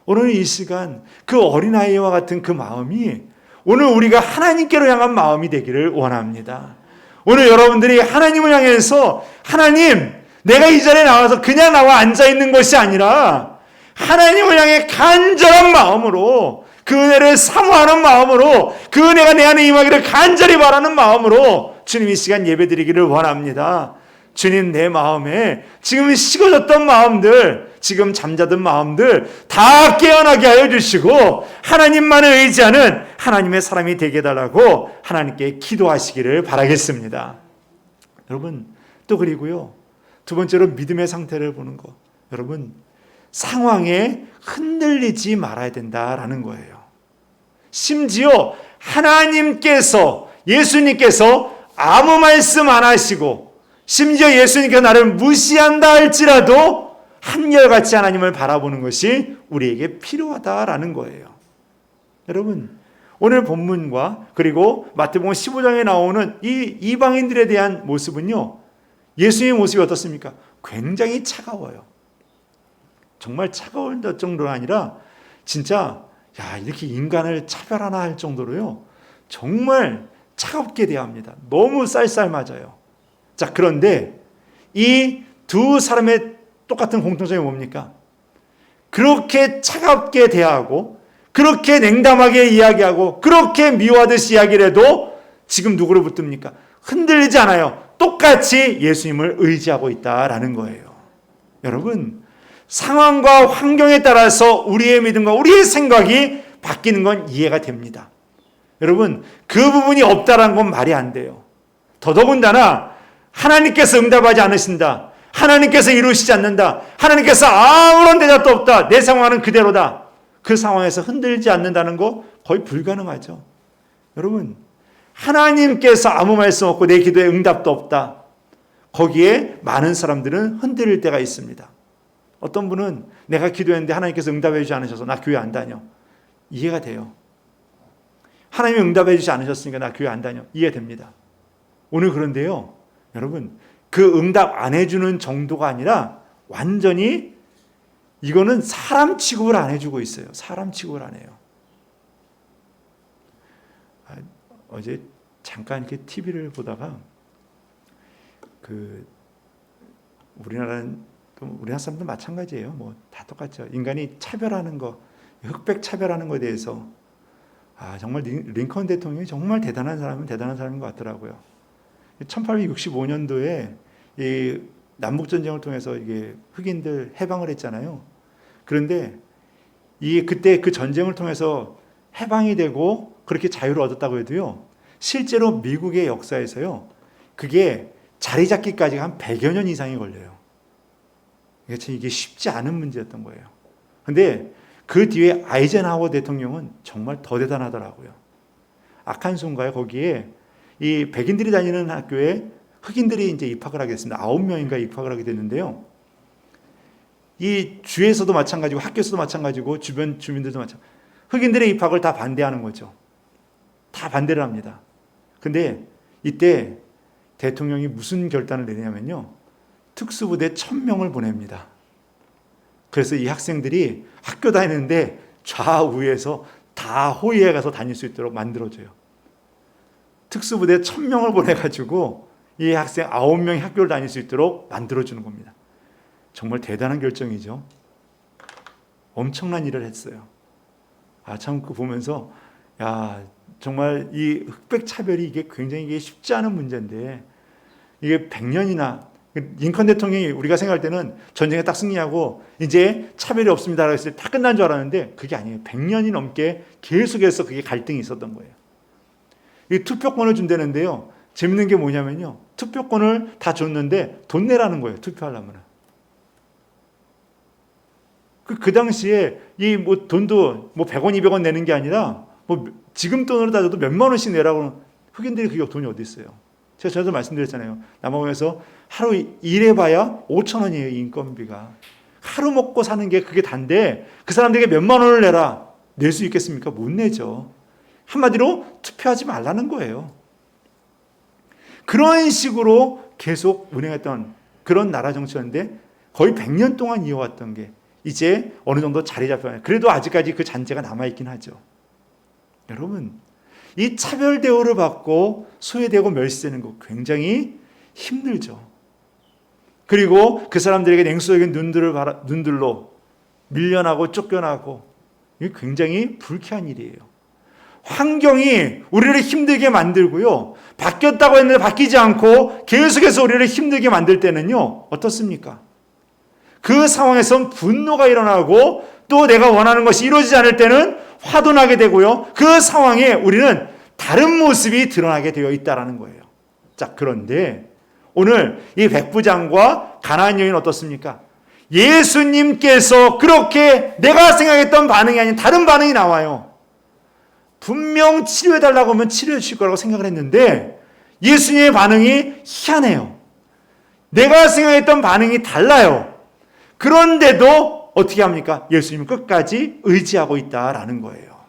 오늘 이 시간 그 어린아이와 같은 그 마음이 오늘 우리가 하나님께로 향한 마음이 되기를 원합니다. 오늘 여러분들이 하나님을 향해서 하나님 내가 이 자리에 나와서 그냥 나와 앉아있는 것이 아니라 하나님을 향해 간절한 마음으로 그 은혜를 사모하는 마음으로 그 은혜가 내 안에 임하기를 간절히 바라는 마음으로 주님 이 시간 예배드리기를 원합니다. 주님 내 마음에 지금 식어졌던 마음들 지금 잠자던 마음들 다 깨어나게 하여 주시고 하나님만을 의지하는 하나님의 사람이 되게 해달라고 하나님께 기도하시기를 바라겠습니다. 여러분 또 그리고요 두 번째로 믿음의 상태를 보는 거 여러분 상황에 흔들리지 말아야 된다라는 거예요. 심지어 하나님께서 예수님께서 아무 말씀 안 하시고 심지어 예수님께서 나를 무시한다 할지라도 한결같이 하나님을 바라보는 것이 우리에게 필요하다라는 거예요. 여러분 오늘 본문과 그리고 마태복음 15장에 나오는 이 이방인들에 대한 모습은요 예수님의 모습이 어떻습니까? 굉장히 차가워요. 정말 차가울 정도가 아니라 진짜 야 이렇게 인간을 차별하나 할 정도로요 정말 차갑게 대합니다. 너무 쌀쌀맞아요. 자 그런데 이 두 사람의 똑같은 공통점이 뭡니까? 그렇게 차갑게 대하고 그렇게 냉담하게 이야기하고 그렇게 미워하듯이 이야기를 해도 지금 누구를 붙듭니까? 흔들리지 않아요. 똑같이 예수님을 의지하고 있다라는 거예요. 여러분 상황과 환경에 따라서 우리의 믿음과 우리의 생각이 바뀌는 건 이해가 됩니다. 여러분 그 부분이 없다라는 건 말이 안 돼요. 더더군다나 하나님께서 응답하지 않으신다. 하나님께서 이루시지 않는다. 하나님께서 아무런 대답도 없다. 내 상황은 그대로다. 그 상황에서 흔들지 않는다는 거 거의 불가능하죠. 여러분, 하나님께서 아무 말씀 없고 내 기도에 응답도 없다. 거기에 많은 사람들은 흔들릴 때가 있습니다. 어떤 분은 내가 기도했는데 하나님께서 응답해 주지 않으셔서 나 교회 안 다녀. 이해가 돼요. 하나님이 응답해 주지 않으셨으니까 나 교회 안 다녀. 이해됩니다. 오늘 그런데요, 여러분, 그 응답 안 해주는 정도가 아니라 완전히 이거는 사람 취급을 안 해주고 있어요. 사람 취급을 안 해요. 어제 잠깐 이렇게 TV를 보다가 우리나라 사람도 마찬가지예요. 뭐 다 똑같죠. 인간이 차별하는 거, 흑백 차별하는 거에 대해서 정말 링컨 대통령이 정말 대단한 사람인 것 같더라고요. 1865년도에 이 남북 전쟁을 통해서 이게 흑인들 해방을 했잖아요. 그런데 그때 그 전쟁을 통해서 해방이 되고 그렇게 자유를 얻었다고 해도요, 실제로 미국의 역사에서요, 그게 자리 잡기까지가 한 100여 년 이상이 걸려요. 이게 쉽지 않은 문제였던 거예요. 근데 그 뒤에 아이젠하워 대통령은 정말 더 대단하더라고요. 아칸소인가요? 거기에 이 백인들이 다니는 학교에 흑인들이 이제 입학을 하게 됐습니다. 9명인가 입학을 하게 됐는데요. 이 주에서도 마찬가지고 학교에서도 마찬가지고 주변 주민들도 마찬가지고 흑인들의 입학을 다 반대하는 거죠. 다 반대를 합니다. 근데 이때 대통령이 무슨 결단을 내냐면요, 특수부대 1000명을 보냅니다. 그래서 이 학생들이 학교 다니는데 좌우에서 다 호위에 가서 다닐 수 있도록 만들어줘요. 특수부대 1000명을 보내가지고 이 학생 9명이 학교를 다닐 수 있도록 만들어주는 겁니다. 정말 대단한 결정이죠. 엄청난 일을 했어요. 참 그 보면서 정말 이 흑백 차별이 이게 굉장히 쉽지 않은 문제인데 이게 100년이나 링컨 대통령이 우리가 생각할 때는 전쟁에 딱 승리하고 이제 차별이 없습니다라고 했을 때 다 끝난 줄 알았는데 그게 아니에요. 100년이 넘게 계속해서 그게 갈등이 있었던 거예요. 이 투표권을 준다는데요, 재밌는 게 뭐냐면요, 투표권을 다 줬는데 돈 내라는 거예요. 투표하려면. 그 당시에 이 뭐 돈도 뭐 100원, 200원 내는 게 아니라 뭐 지금 돈으로 따져도 몇만 원씩 내라고. 흑인들이 그게 돈이 어디 있어요? 제가 전에도 말씀드렸잖아요. 남아공에서 하루 일해봐야 5,000원이에요. 인건비가. 하루 먹고 사는 게 그게 단데 그 사람들에게 몇만 원을 내라. 낼 수 있겠습니까? 못 내죠. 한마디로 투표하지 말라는 거예요. 그런 식으로 계속 운행했던 그런 나라 정치였는데 거의 100년 동안 이어왔던 게 이제 어느 정도 자리 잡혀요. 그래도 아직까지 그 잔재가 남아있긴 하죠. 여러분, 이 차별 대우를 받고 소외되고 멸시되는 거 굉장히 힘들죠. 그리고 그 사람들에게 냉소적인 눈들로 밀려나고 쫓겨나고 이게 굉장히 불쾌한 일이에요. 환경이 우리를 힘들게 만들고요, 바뀌었다고 했는데 바뀌지 않고 계속해서 우리를 힘들게 만들 때는요, 어떻습니까? 그 상황에선 분노가 일어나고 또 내가 원하는 것이 이루어지지 않을 때는 화도 나게 되고요, 그 상황에 우리는 다른 모습이 드러나게 되어 있다는 거예요. 자, 그런데 오늘 이 백부장과 가나안 여인은 어떻습니까? 예수님께서 그렇게 내가 생각했던 반응이 아닌 다른 반응이 나와요. 분명 치료해달라고 하면 치료해 주실 거라고 생각을 했는데 예수님의 반응이 희한해요. 내가 생각했던 반응이 달라요. 그런데도 어떻게 합니까? 예수님은 끝까지 의지하고 있다라는 거예요.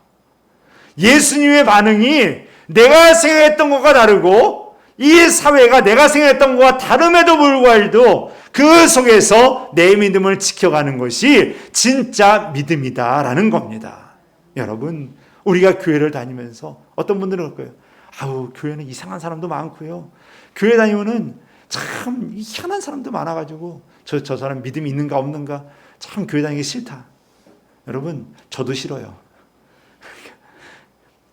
예수님의 반응이 내가 생각했던 것과 다르고 이 사회가 내가 생각했던 것과 다름에도 불구하고 그 속에서 내 믿음을 지켜가는 것이 진짜 믿음이다라는 겁니다. 여러분, 우리가 교회를 다니면서 어떤 분들은 그럴 거예요. 교회는 이상한 사람도 많고요. 교회 다니면은 참 희한한 사람도 많아가지고 저 사람 믿음이 있는가 없는가 참 교회 다니기 싫다. 여러분, 저도 싫어요.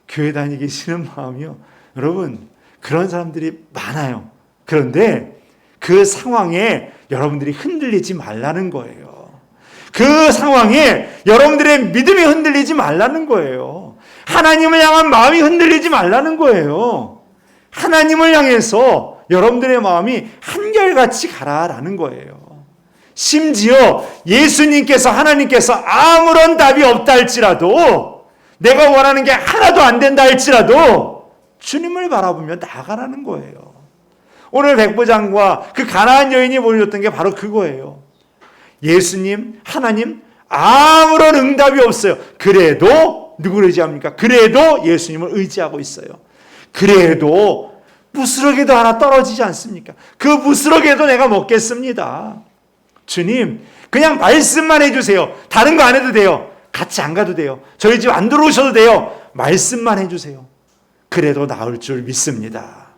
교회 다니기 싫은 마음이요. 여러분, 그런 사람들이 많아요. 그런데 그 상황에 여러분들이 흔들리지 말라는 거예요. 그 상황에 여러분들의 믿음이 흔들리지 말라는 거예요. 하나님을 향한 마음이 흔들리지 말라는 거예요. 하나님을 향해서 여러분들의 마음이 한결같이 가라라는 거예요. 심지어 예수님께서, 하나님께서 아무런 답이 없다 할지라도, 내가 원하는 게 하나도 안 된다 할지라도 주님을 바라보며 나아가라는 거예요. 오늘 백부장과 그 가나안 여인이 보여줬던 게 바로 그거예요. 예수님, 하나님, 아무런 응답이 없어요. 그래도 누구를 의지합니까? 그래도 예수님을 의지하고 있어요. 그래도 부스러기도 하나 떨어지지 않습니까? 그 부스러기도 내가 먹겠습니다. 주님, 그냥 말씀만 해주세요. 다른 거 안 해도 돼요. 같이 안 가도 돼요. 저희 집 안 들어오셔도 돼요. 말씀만 해주세요. 그래도 나을 줄 믿습니다.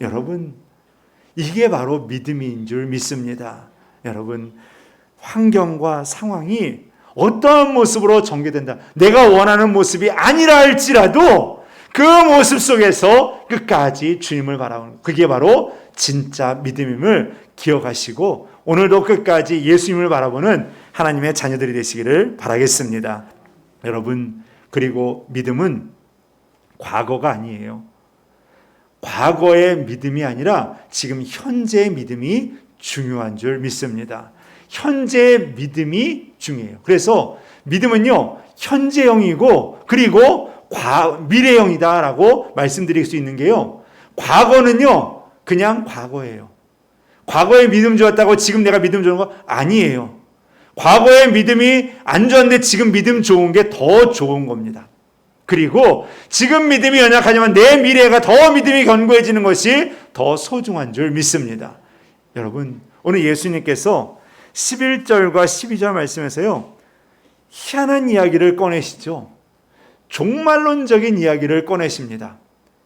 여러분, 이게 바로 믿음인 줄 믿습니다. 여러분, 환경과 상황이 어떠한 모습으로 전개된다, 내가 원하는 모습이 아니라 할지라도 그 모습 속에서 끝까지 주님을 바라보는, 그게 바로 진짜 믿음임을 기억하시고 오늘도 끝까지 예수님을 바라보는 하나님의 자녀들이 되시기를 바라겠습니다. 여러분, 그리고 믿음은 과거가 아니에요. 과거의 믿음이 아니라 지금 현재의 믿음이 중요한 줄 믿습니다. 현재의 믿음이 중요해요. 그래서 믿음은요, 현재형이고 그리고 미래형이다라고 말씀드릴 수 있는 게요, 과거는요 그냥 과거예요. 과거에 믿음 좋았다고 지금 내가 믿음 좋은 거 아니에요. 과거의 믿음이 안 좋았는데 지금 믿음 좋은 게 더 좋은 겁니다. 그리고 지금 믿음이 연약하지만 내 미래가 더 믿음이 견고해지는 것이 더 소중한 줄 믿습니다. 여러분, 오늘 예수님께서 11절과 12절 말씀에서요, 희한한 이야기를 꺼내시죠. 종말론적인 이야기를 꺼내십니다.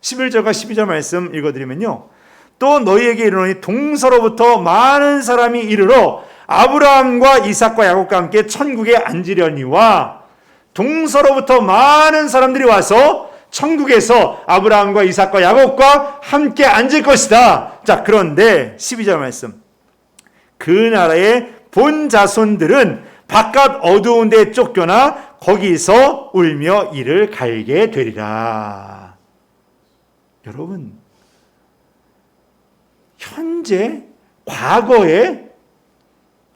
11절과 12절 말씀 읽어드리면요, 또 너희에게 이르노니 동서로부터 많은 사람이 이르러 아브라함과 이삭과 야곱과 함께 천국에 앉으려니와, 동서로부터 많은 사람들이 와서 천국에서 아브라함과 이삭과 야곱과 함께 앉을 것이다. 자, 그런데 12절 말씀, 그 나라의 본 자손들은 바깥 어두운 데 쫓겨나 거기서 울며 이를 갈게 되리라. 여러분, 현재, 과거에,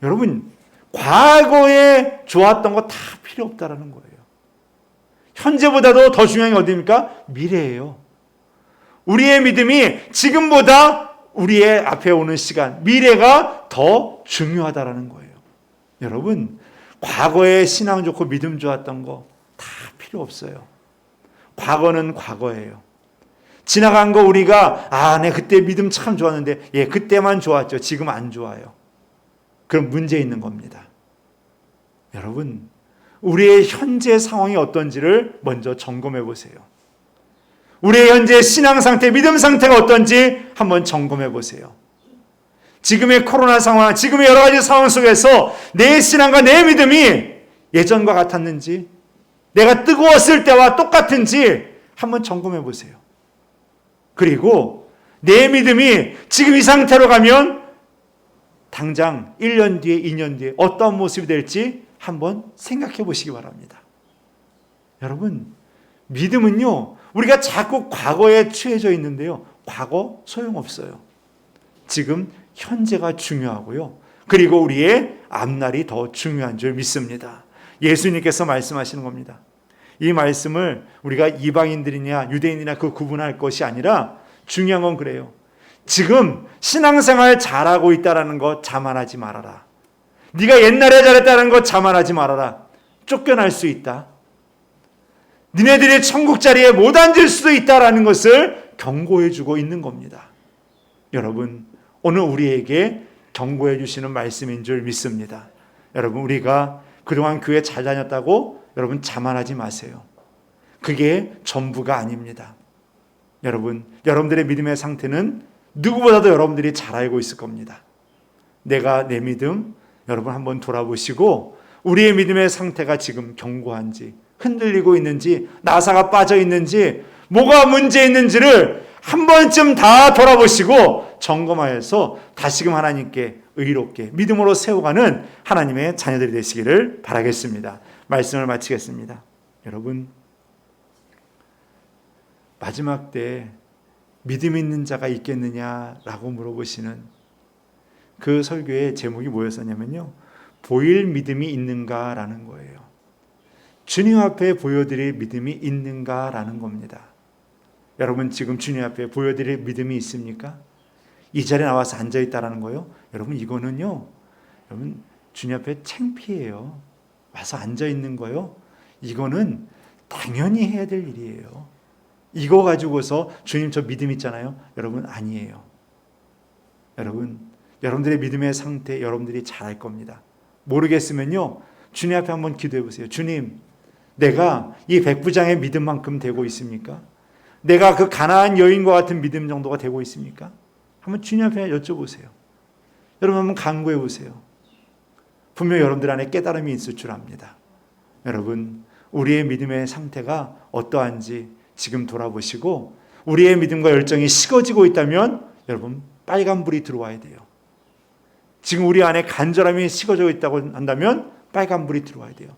여러분, 과거에 좋았던 거 다 필요 없다라는 거예요. 현재보다도 더 중요한 게 어디입니까? 미래예요. 우리의 믿음이 지금보다 우리의 앞에 오는 시간, 미래가 더 중요하다라는 거예요. 여러분, 과거에 신앙 좋고 믿음 좋았던 거 다 필요 없어요. 과거는 과거예요. 지나간 거 우리가 내 그때 믿음 참 좋았는데, 예, 그때만 좋았죠. 지금 안 좋아요. 그럼 문제 있는 겁니다. 여러분, 우리의 현재 상황이 어떤지를 먼저 점검해 보세요. 우리의 현재 신앙 상태, 믿음 상태가 어떤지 한번 점검해 보세요. 지금의 코로나 상황, 지금의 여러 가지 상황 속에서 내 신앙과 내 믿음이 예전과 같았는지, 내가 뜨거웠을 때와 똑같은지 한번 점검해 보세요. 그리고 내 믿음이 지금 이 상태로 가면 당장 1년 뒤에, 2년 뒤에 어떤 모습이 될지 한번 생각해 보시기 바랍니다. 여러분, 믿음은요, 우리가 자꾸 과거에 취해져 있는데요, 과거 소용없어요. 지금 현재가 중요하고요, 그리고 우리의 앞날이 더 중요한 줄 믿습니다. 예수님께서 말씀하시는 겁니다. 이 말씀을 우리가 이방인들이냐 유대인이냐 그 구분할 것이 아니라 중요한 건 그래요. 지금 신앙생활 잘하고 있다는 거 자만하지 말아라. 네가 옛날에 잘했다는 거 자만하지 말아라. 쫓겨날 수 있다. 니네들이 천국 자리에 못 앉을 수도 있다는 것을 경고해 주고 있는 겁니다. 여러분, 오늘 우리에게 경고해 주시는 말씀인 줄 믿습니다. 여러분, 우리가 그동안 교회 잘 다녔다고 여러분 자만하지 마세요. 그게 전부가 아닙니다. 여러분, 여러분들의 믿음의 상태는 누구보다도 여러분들이 잘 알고 있을 겁니다. 내가 내 믿음 여러분 한번 돌아보시고, 우리의 믿음의 상태가 지금 견고한지, 흔들리고 있는지, 나사가 빠져 있는지, 뭐가 문제 있는지를 한 번쯤 다 돌아보시고 점검하여서 다시금 하나님께 의롭게 믿음으로 세워가는 하나님의 자녀들이 되시기를 바라겠습니다. 말씀을 마치겠습니다. 여러분, 마지막 때 믿음 있는 자가 있겠느냐라고 물어보시는 그 설교의 제목이 뭐였었냐면요, 보일 믿음이 있는가라는 거예요. 주님 앞에 보여드릴 믿음이 있는가라는 겁니다. 여러분 지금 주님 앞에 보여드릴 믿음이 있습니까? 이 자리에 나와서 앉아있다라는 거요, 여러분 이거는요, 여러분 주님 앞에 창피해요. 와서 앉아있는 거요, 이거는 당연히 해야 될 일이에요. 이거 가지고서 주님 저 믿음 있잖아요, 여러분 아니에요. 여러분들의 믿음의 상태 여러분들이 잘 알 겁니다. 모르겠으면요, 주님 앞에 한번 기도해 보세요. 주님, 내가 이 백부장의 믿음만큼 되고 있습니까? 내가 그 가나안 여인과 같은 믿음 정도가 되고 있습니까? 한번 주님 앞에 여쭤보세요. 여러분 한번 간구해 보세요. 분명 여러분들 안에 깨달음이 있을 줄 압니다. 여러분, 우리의 믿음의 상태가 어떠한지 지금 돌아보시고, 우리의 믿음과 열정이 식어지고 있다면 여러분 빨간불이 들어와야 돼요. 지금 우리 안에 간절함이 식어져 있다고 한다면 빨간불이 들어와야 돼요.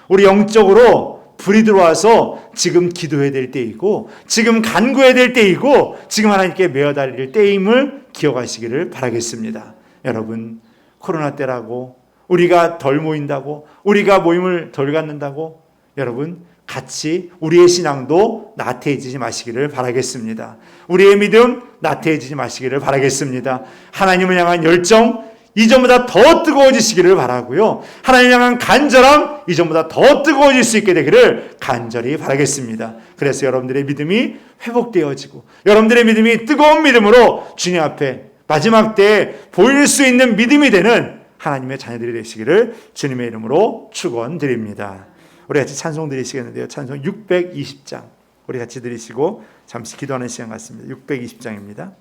우리 영적으로 불이 들어와서 지금 기도해야 될 때이고, 지금 간구해야 될 때이고, 지금 하나님께 메어달릴 때임을 기억하시기를 바라겠습니다. 여러분, 코로나 때라고 우리가 덜 모인다고, 우리가 모임을 덜 갖는다고, 여러분 같이 우리의 신앙도 나태해지지 마시기를 바라겠습니다. 우리의 믿음 나태해지지 마시기를 바라겠습니다. 하나님을 향한 열정 이전보다 더 뜨거워지시기를 바라고요. 하나님을 향한 간절함 이전보다 더 뜨거워질 수 있게 되기를 간절히 바라겠습니다. 그래서 여러분들의 믿음이 회복되어지고, 여러분들의 믿음이 뜨거운 믿음으로 주님 앞에 마지막 때에 보일 수 있는 믿음이 되는 하나님의 자녀들이 되시기를 주님의 이름으로 축원드립니다. 우리 같이 찬송 드리시겠는데요, 찬송 620장 우리 같이 드리시고 잠시 기도하는 시간 같습니다. 620장입니다.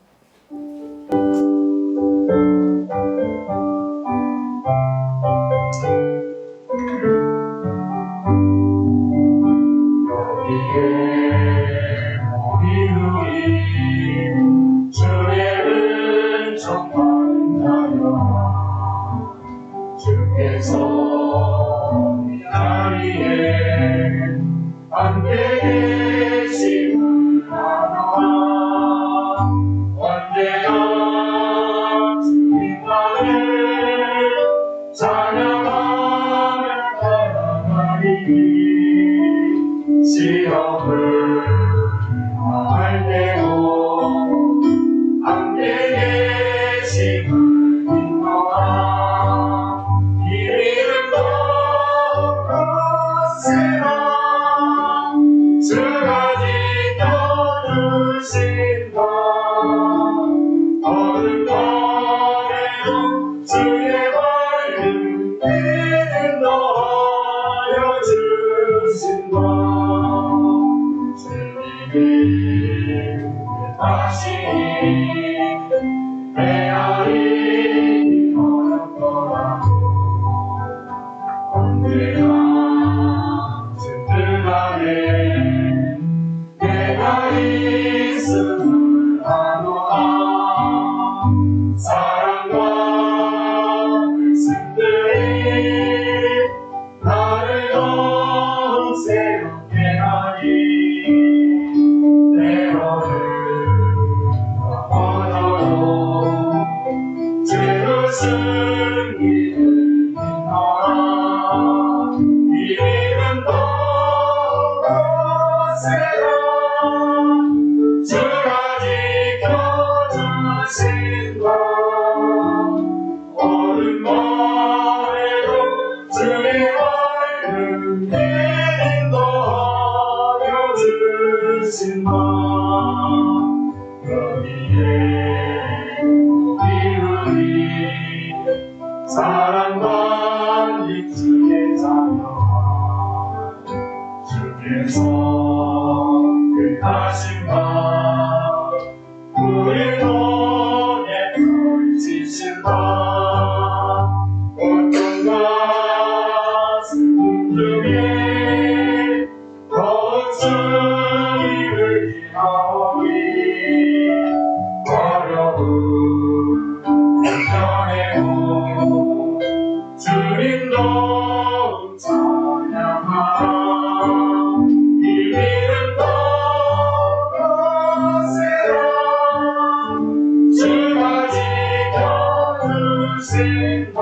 주신다.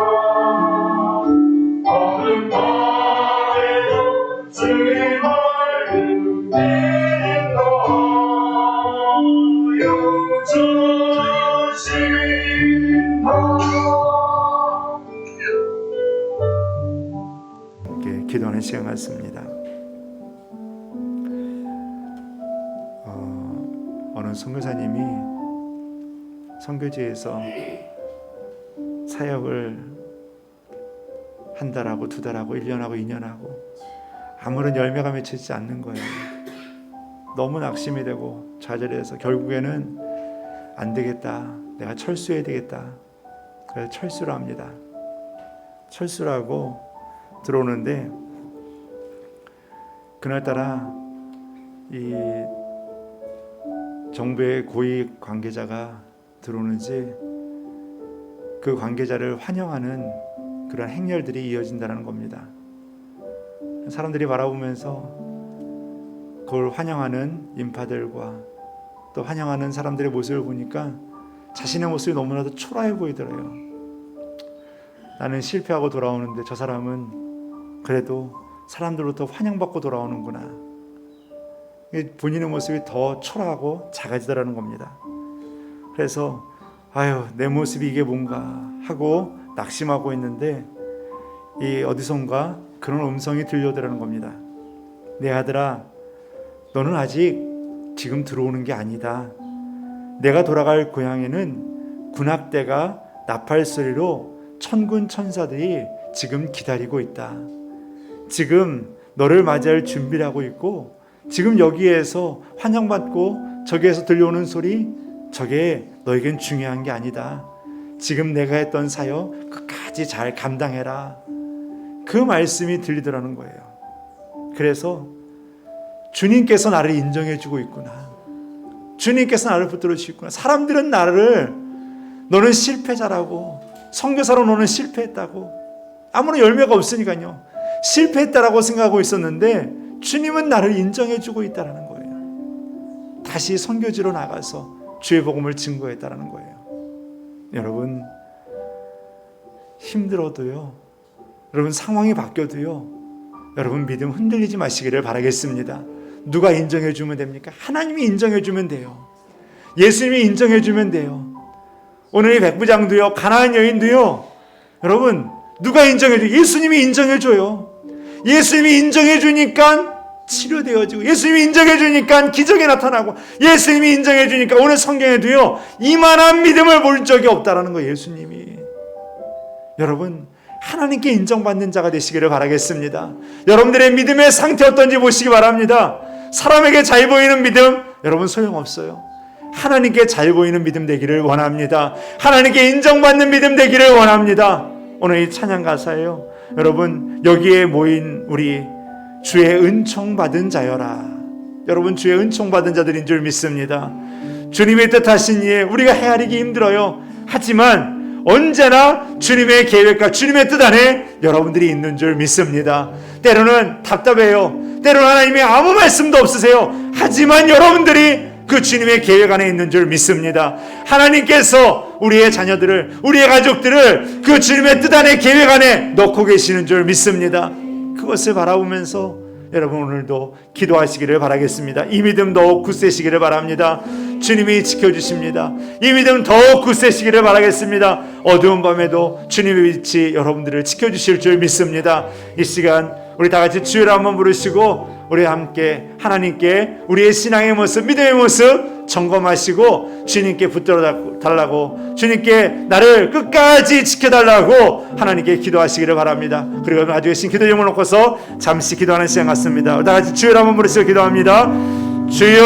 어느 밤에도 주의 말씀 인도하여 주신다. 이렇게 기도하는 시간 같습니다. 어느 선교사님이 선교지에서 사역을 한 달하고 두 달하고 1년하고 2년하고 아무런 열매가 맺히지 않는 거예요. 너무 낙심이 되고 좌절해서 결국에는 안 되겠다, 내가 철수해야 되겠다. 그래서 철수를 합니다. 철수를 하고 들어오는데 그날따라 이 정부의 고위 관계자가 들어오는지 그 관계자를 환영하는 그런 행렬들이 이어진다는 겁니다. 사람들이 바라보면서 그걸 환영하는 인파들과 또 환영하는 사람들의 모습을 보니까 자신의 모습이 너무나도 초라해 보이더래요. 나는 실패하고 돌아오는데 저 사람은 그래도 사람들로부터 환영받고 돌아오는구나. 본인의 모습이 더 초라하고 작아지더라는 겁니다. 그래서 아유, 내 모습이 이게 뭔가 하고 낙심하고 있는데 이 어디선가 그런 음성이 들려오더라는 겁니다. 내 아들아, 너는 아직 지금 들어오는 게 아니다. 내가 돌아갈 고향에는 군악대가 나팔 소리로 천군 천사들이 지금 기다리고 있다. 지금 너를 맞이할 준비를 하고 있고 지금 여기에서 환영받고 저기에서 들려오는 소리, 저게 너에겐 중요한 게 아니다. 지금 내가 했던 사역 끝까지 잘 감당해라. 그 말씀이 들리더라는 거예요. 그래서 주님께서 나를 인정해주고 있구나. 주님께서 나를 붙들어주고 있구나. 사람들은 나를 너는 실패자라고, 선교사로 너는 실패했다고, 아무런 열매가 없으니까요, 실패했다라고 생각하고 있었는데 주님은 나를 인정해주고 있다는 거예요. 다시 선교지로 나가서 주의 복음을 증거했다는 거예요. 여러분, 힘들어도요, 여러분 상황이 바뀌어도요, 여러분 믿음 흔들리지 마시기를 바라겠습니다. 누가 인정해주면 됩니까? 하나님이 인정해주면 돼요. 예수님이 인정해주면 돼요. 오늘 이 백부장도요, 가나안 여인도요, 여러분 누가 인정해줘요? 예수님이 인정해줘요. 예수님이 인정해주니까 치료되어지고, 예수님이 인정해주니까 기적이 나타나고, 예수님이 인정해주니까 오늘 성경에도요 이만한 믿음을 볼 적이 없다라는 거예요. 예수님이. 여러분, 하나님께 인정받는 자가 되시기를 바라겠습니다. 여러분들의 믿음의 상태 어떤지 보시기 바랍니다. 사람에게 잘 보이는 믿음, 여러분 소용없어요. 하나님께 잘 보이는 믿음 되기를 원합니다. 하나님께 인정받는 믿음 되기를 원합니다. 오늘 이 찬양 가사예요. 여러분, 여기에 모인 우리 주의 은총 받은 자여라. 여러분, 주의 은총 받은 자들인 줄 믿습니다. 주님의 뜻하신 이에 우리가 헤아리기 힘들어요. 하지만 언제나 주님의 계획과 주님의 뜻 안에 여러분들이 있는 줄 믿습니다. 때로는 답답해요. 때로는 하나님의 아무 말씀도 없으세요. 하지만 여러분들이 그 주님의 계획 안에 있는 줄 믿습니다. 하나님께서 우리의 자녀들을, 우리의 가족들을 그 주님의 뜻 안에, 계획 안에 넣고 계시는 줄 믿습니다. 그것을 바라보면서 여러분 오늘도 기도하시기를 바라겠습니다. 이 믿음 더욱 굳세시기를 바랍니다. 주님이 지켜주십니다. 이 믿음 더욱 굳세시기를 바라겠습니다. 어두운 밤에도 주님의 빛이 여러분들을 지켜주실 줄 믿습니다. 이 시간 우리 다 같이 주를 한번 부르시고 우리 함께 하나님께 우리의 신앙의 모습, 믿음의 모습 점검하시고 주님께 붙들어 달라고, 주님께 나를 끝까지 지켜달라고 하나님께 기도하시기를 바랍니다. 그리고 아주 계신 기도 제목을 놓고서 잠시 기도하는 시간 같습니다. 다 같이 주를 한번 부르시고 기도합니다. 주여,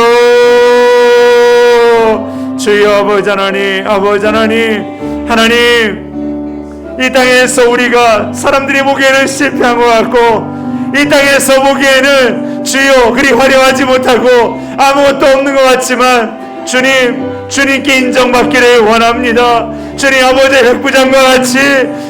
주여, 아버지 하나님, 아버지 하나님, 하나님, 이 땅에서 우리가 사람들이 보기에는 실패한 것 같고, 이 땅에서 보기에는 주여 그리 화려하지 못하고 아무것도 없는 것 같지만 주님께 인정받기를 원합니다. 주님, 아버지의 백부장과 같이,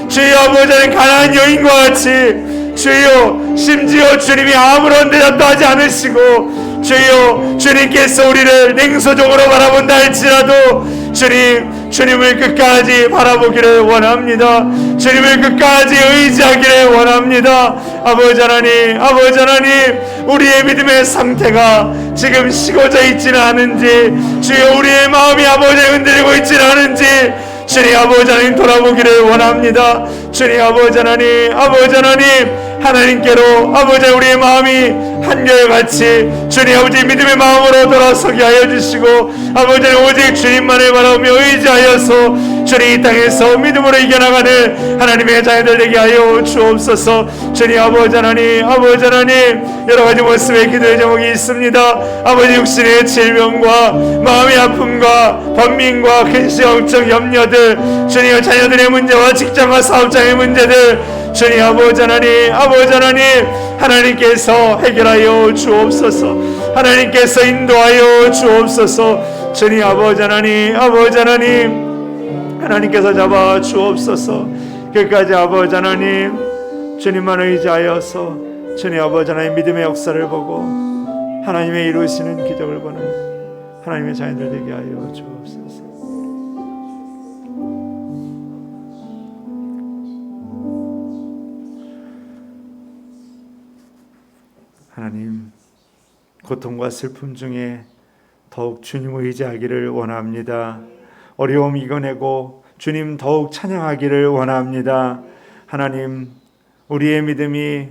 주여 아버지의 가나안 여인과 같이, 주여 심지어 주님이 아무런 대답도 하지 않으시고, 주여 주님께서 우리를 냉소적으로 바라본다 할지라도 주님 주님을 끝까지 바라보기를 원합니다. 주님을 끝까지 의지하기를 원합니다. 아버지 하나님, 아버지 하나님, 우리의 믿음의 상태가 지금 식어져 있지는 않은지, 주여 우리의 마음이 아버지 흔들리고 있지는 않은지 주님 아버지 하나님 돌아보기를 원합니다. 주님 아버지 하나님, 아버지 하나님, 하나님께로 아버지 우리의 마음이 한결같이 주님 아버지 믿음의 마음으로 돌아서게 하여 주시고, 아버지 오직 주님만을 바라보며 의지하여서 주님 이 땅에서 믿음으로 이겨나가는 하나님의 자녀들 되게 하여 주옵소서. 주님 아버지 하나님, 아버지 하나님, 여러가지 모습의 기도의 제목이 있습니다. 아버지 육신의 질병과 마음의 아픔과 번민과 근심 걱정 염려들, 주님 자녀들의 문제와 직장과 사업장의 문제들 주님 아버지 하나님, 아버지 하나님, 하나님께서 해결하여 주옵소서. 하나님께서 인도하여 주옵소서. 주님 아버지 하나님, 아버지 하나님, 하나님께서 잡아 주옵소서. 끝까지 아버지 하나님 주님만 의지하여서 주님 아버지 하나님 믿음의 역사를 보고 하나님의 이루시는 기적을 보는 하나님의 자녀들 되게 하여 주옵소서. 하나님, 고통과 슬픔 중에 더욱 주님을 의지하기를 원합니다. 어려움 이겨내고 주님 더욱 찬양하기를 원합니다. 하나님, 우리의 믿음이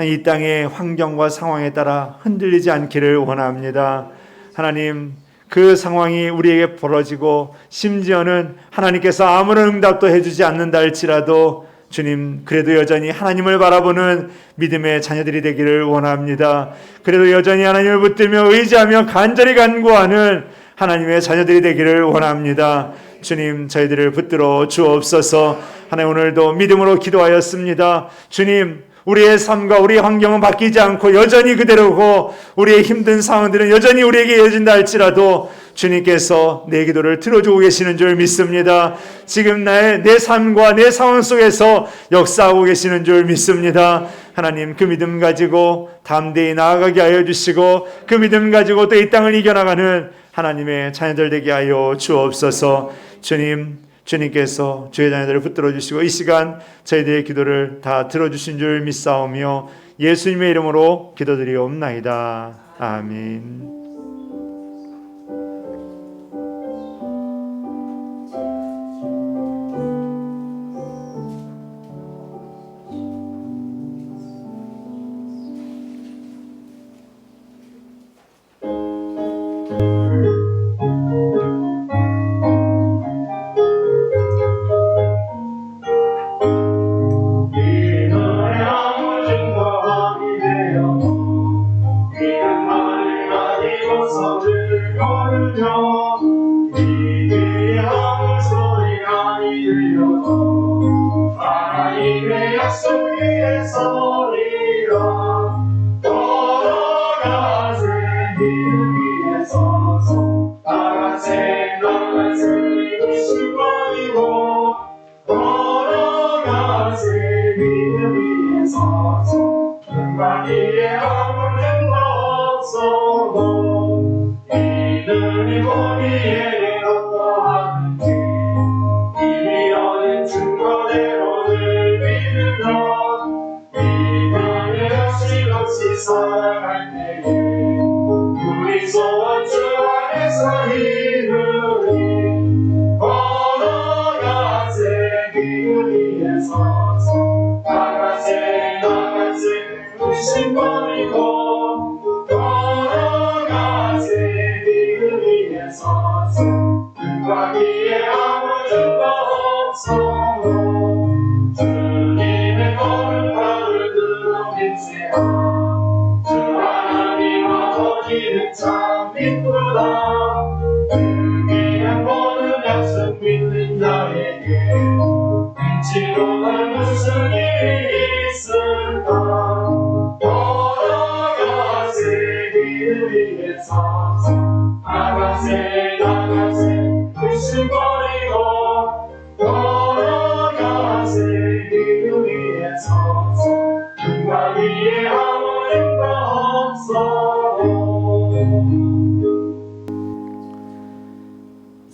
이 땅의 환경과 상황에 따라 흔들리지 않기를 원합니다. 하나님, 그 상황이 우리에게 벌어지고 심지어는 하나님께서 아무런 응답도 해주지 않는다 할지라도 주님, 그래도 여전히 하나님을 바라보는 믿음의 자녀들이 되기를 원합니다. 그래도 여전히 하나님을 붙들며 의지하며 간절히 간구하는 하나님의 자녀들이 되기를 원합니다. 주님, 저희들을 붙들어 주옵소서. 하나님, 오늘도 믿음으로 기도하였습니다. 주님, 우리의 삶과 우리의 환경은 바뀌지 않고 여전히 그대로고 우리의 힘든 상황들은 여전히 우리에게 이어진다 할지라도 주님께서 내 기도를 들어주고 계시는 줄 믿습니다. 지금 내 삶과 내 상황 속에서 역사하고 계시는 줄 믿습니다. 하나님, 그 믿음 가지고 담대히 나아가게 하여 주시고 그 믿음 가지고 또 이 땅을 이겨나가는 하나님의 자녀들 되게 하여 주옵소서. 주님께서 주의 자녀들을 붙들어 주시고 이 시간 저희들의 기도를 다 들어주신 줄 믿사오며 예수님의 이름으로 기도드리옵나이다. 아멘.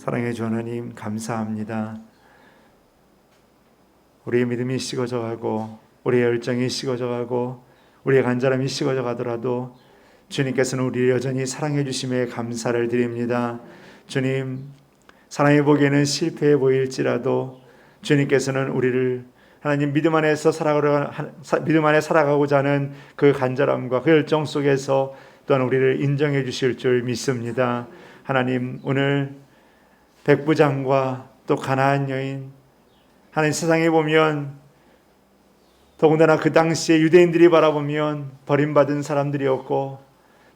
사랑의 주 하나님 감사합니다. 우리의 믿음이 식어져가고 우리의 열정이 식어져가고 우리의 간절함이 식어져 가더라도 주님께서는 우리를 여전히 사랑해 주심에 감사를 드립니다. 주님, 사랑해 보기에는 실패해 보일지라도 주님께서는 우리를 하나님 믿음 안에 살아가고자 하는 그 간절함과 그 열정 속에서 또한 우리를 인정해 주실 줄 믿습니다. 하나님, 오늘 백부장과 또 가나안 여인, 하나님 세상에 보면 더군다나 그 당시에 유대인들이 바라보면 버림받은 사람들이었고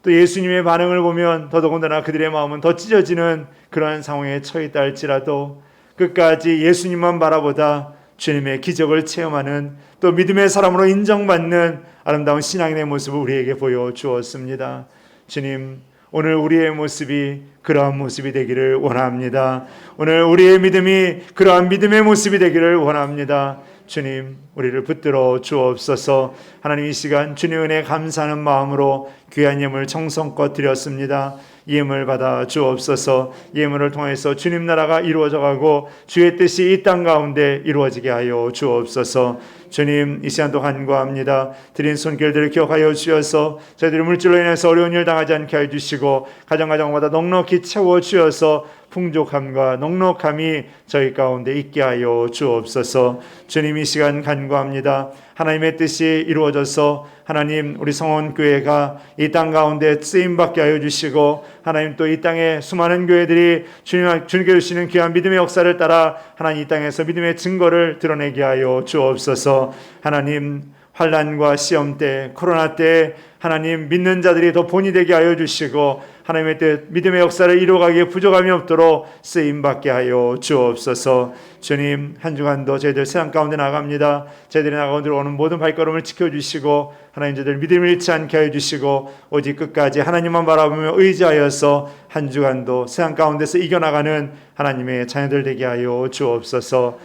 또 예수님의 반응을 보면 더더군다나 그들의 마음은 더 찢어지는 그러한 상황에 처했다 할지라도 끝까지 예수님만 바라보다 주님의 기적을 체험하는 또 믿음의 사람으로 인정받는 아름다운 신앙인의 모습을 우리에게 보여주었습니다. 주님, 오늘 우리의 모습이 그러한 모습이 되기를 원합니다. 오늘 우리의 믿음이 그러한 믿음의 모습이 되기를 원합니다. 주님, 우리를 붙들어 주옵소서. 하나님, 이 시간 주님 은혜에 감사하는 마음으로 귀한 예물 정성껏 드렸습니다. 예물 받아 주옵소서. 예물을 통해서 주님 나라가 이루어져가고 주의 뜻이 이 땅 가운데 이루어지게 하여 주옵소서. 주님, 이 시간도 간구합니다. 드린 손길들을 기억하여 주셔서 저희들이 물질로 인해서 어려운 일 당하지 않게 해주시고 가정마다 넉넉히 채워주셔서 풍족함과 넉넉함이 저희 가운데 있게 하여 주옵소서. 주님, 이 시간 간구합니다. 하나님의 뜻이 이루어져서 하나님 우리 성원교회가 이 땅 가운데 쓰임받게 하여 주시고 하나님 또 이 땅에 수많은 교회들이 주님께 주시는 귀한 믿음의 역사를 따라 하나님 이 땅에서 믿음의 증거를 드러내게 하여 주옵소서. 하나님, 환난과 시험 때, 코로나 때 하나님 믿는 자들이 더 본이 되게 하여 주시고 하나님의 뜻, 믿음의 역사를 이루어가기에 부족함이 없도록 쓰임받게 하여 주옵소서. 주님, 한 주간도 저희들 세상 가운데 나갑니다. 저희들이 나가운데 오는 모든 발걸음을 지켜주시고 하나님 저희들 믿음을 잃지 않게 하여 주시고 오직 끝까지 하나님만 바라보며 의지하여서 한 주간도 세상 가운데서 이겨나가는 하나님의 자녀들 되게 하여 주옵소서.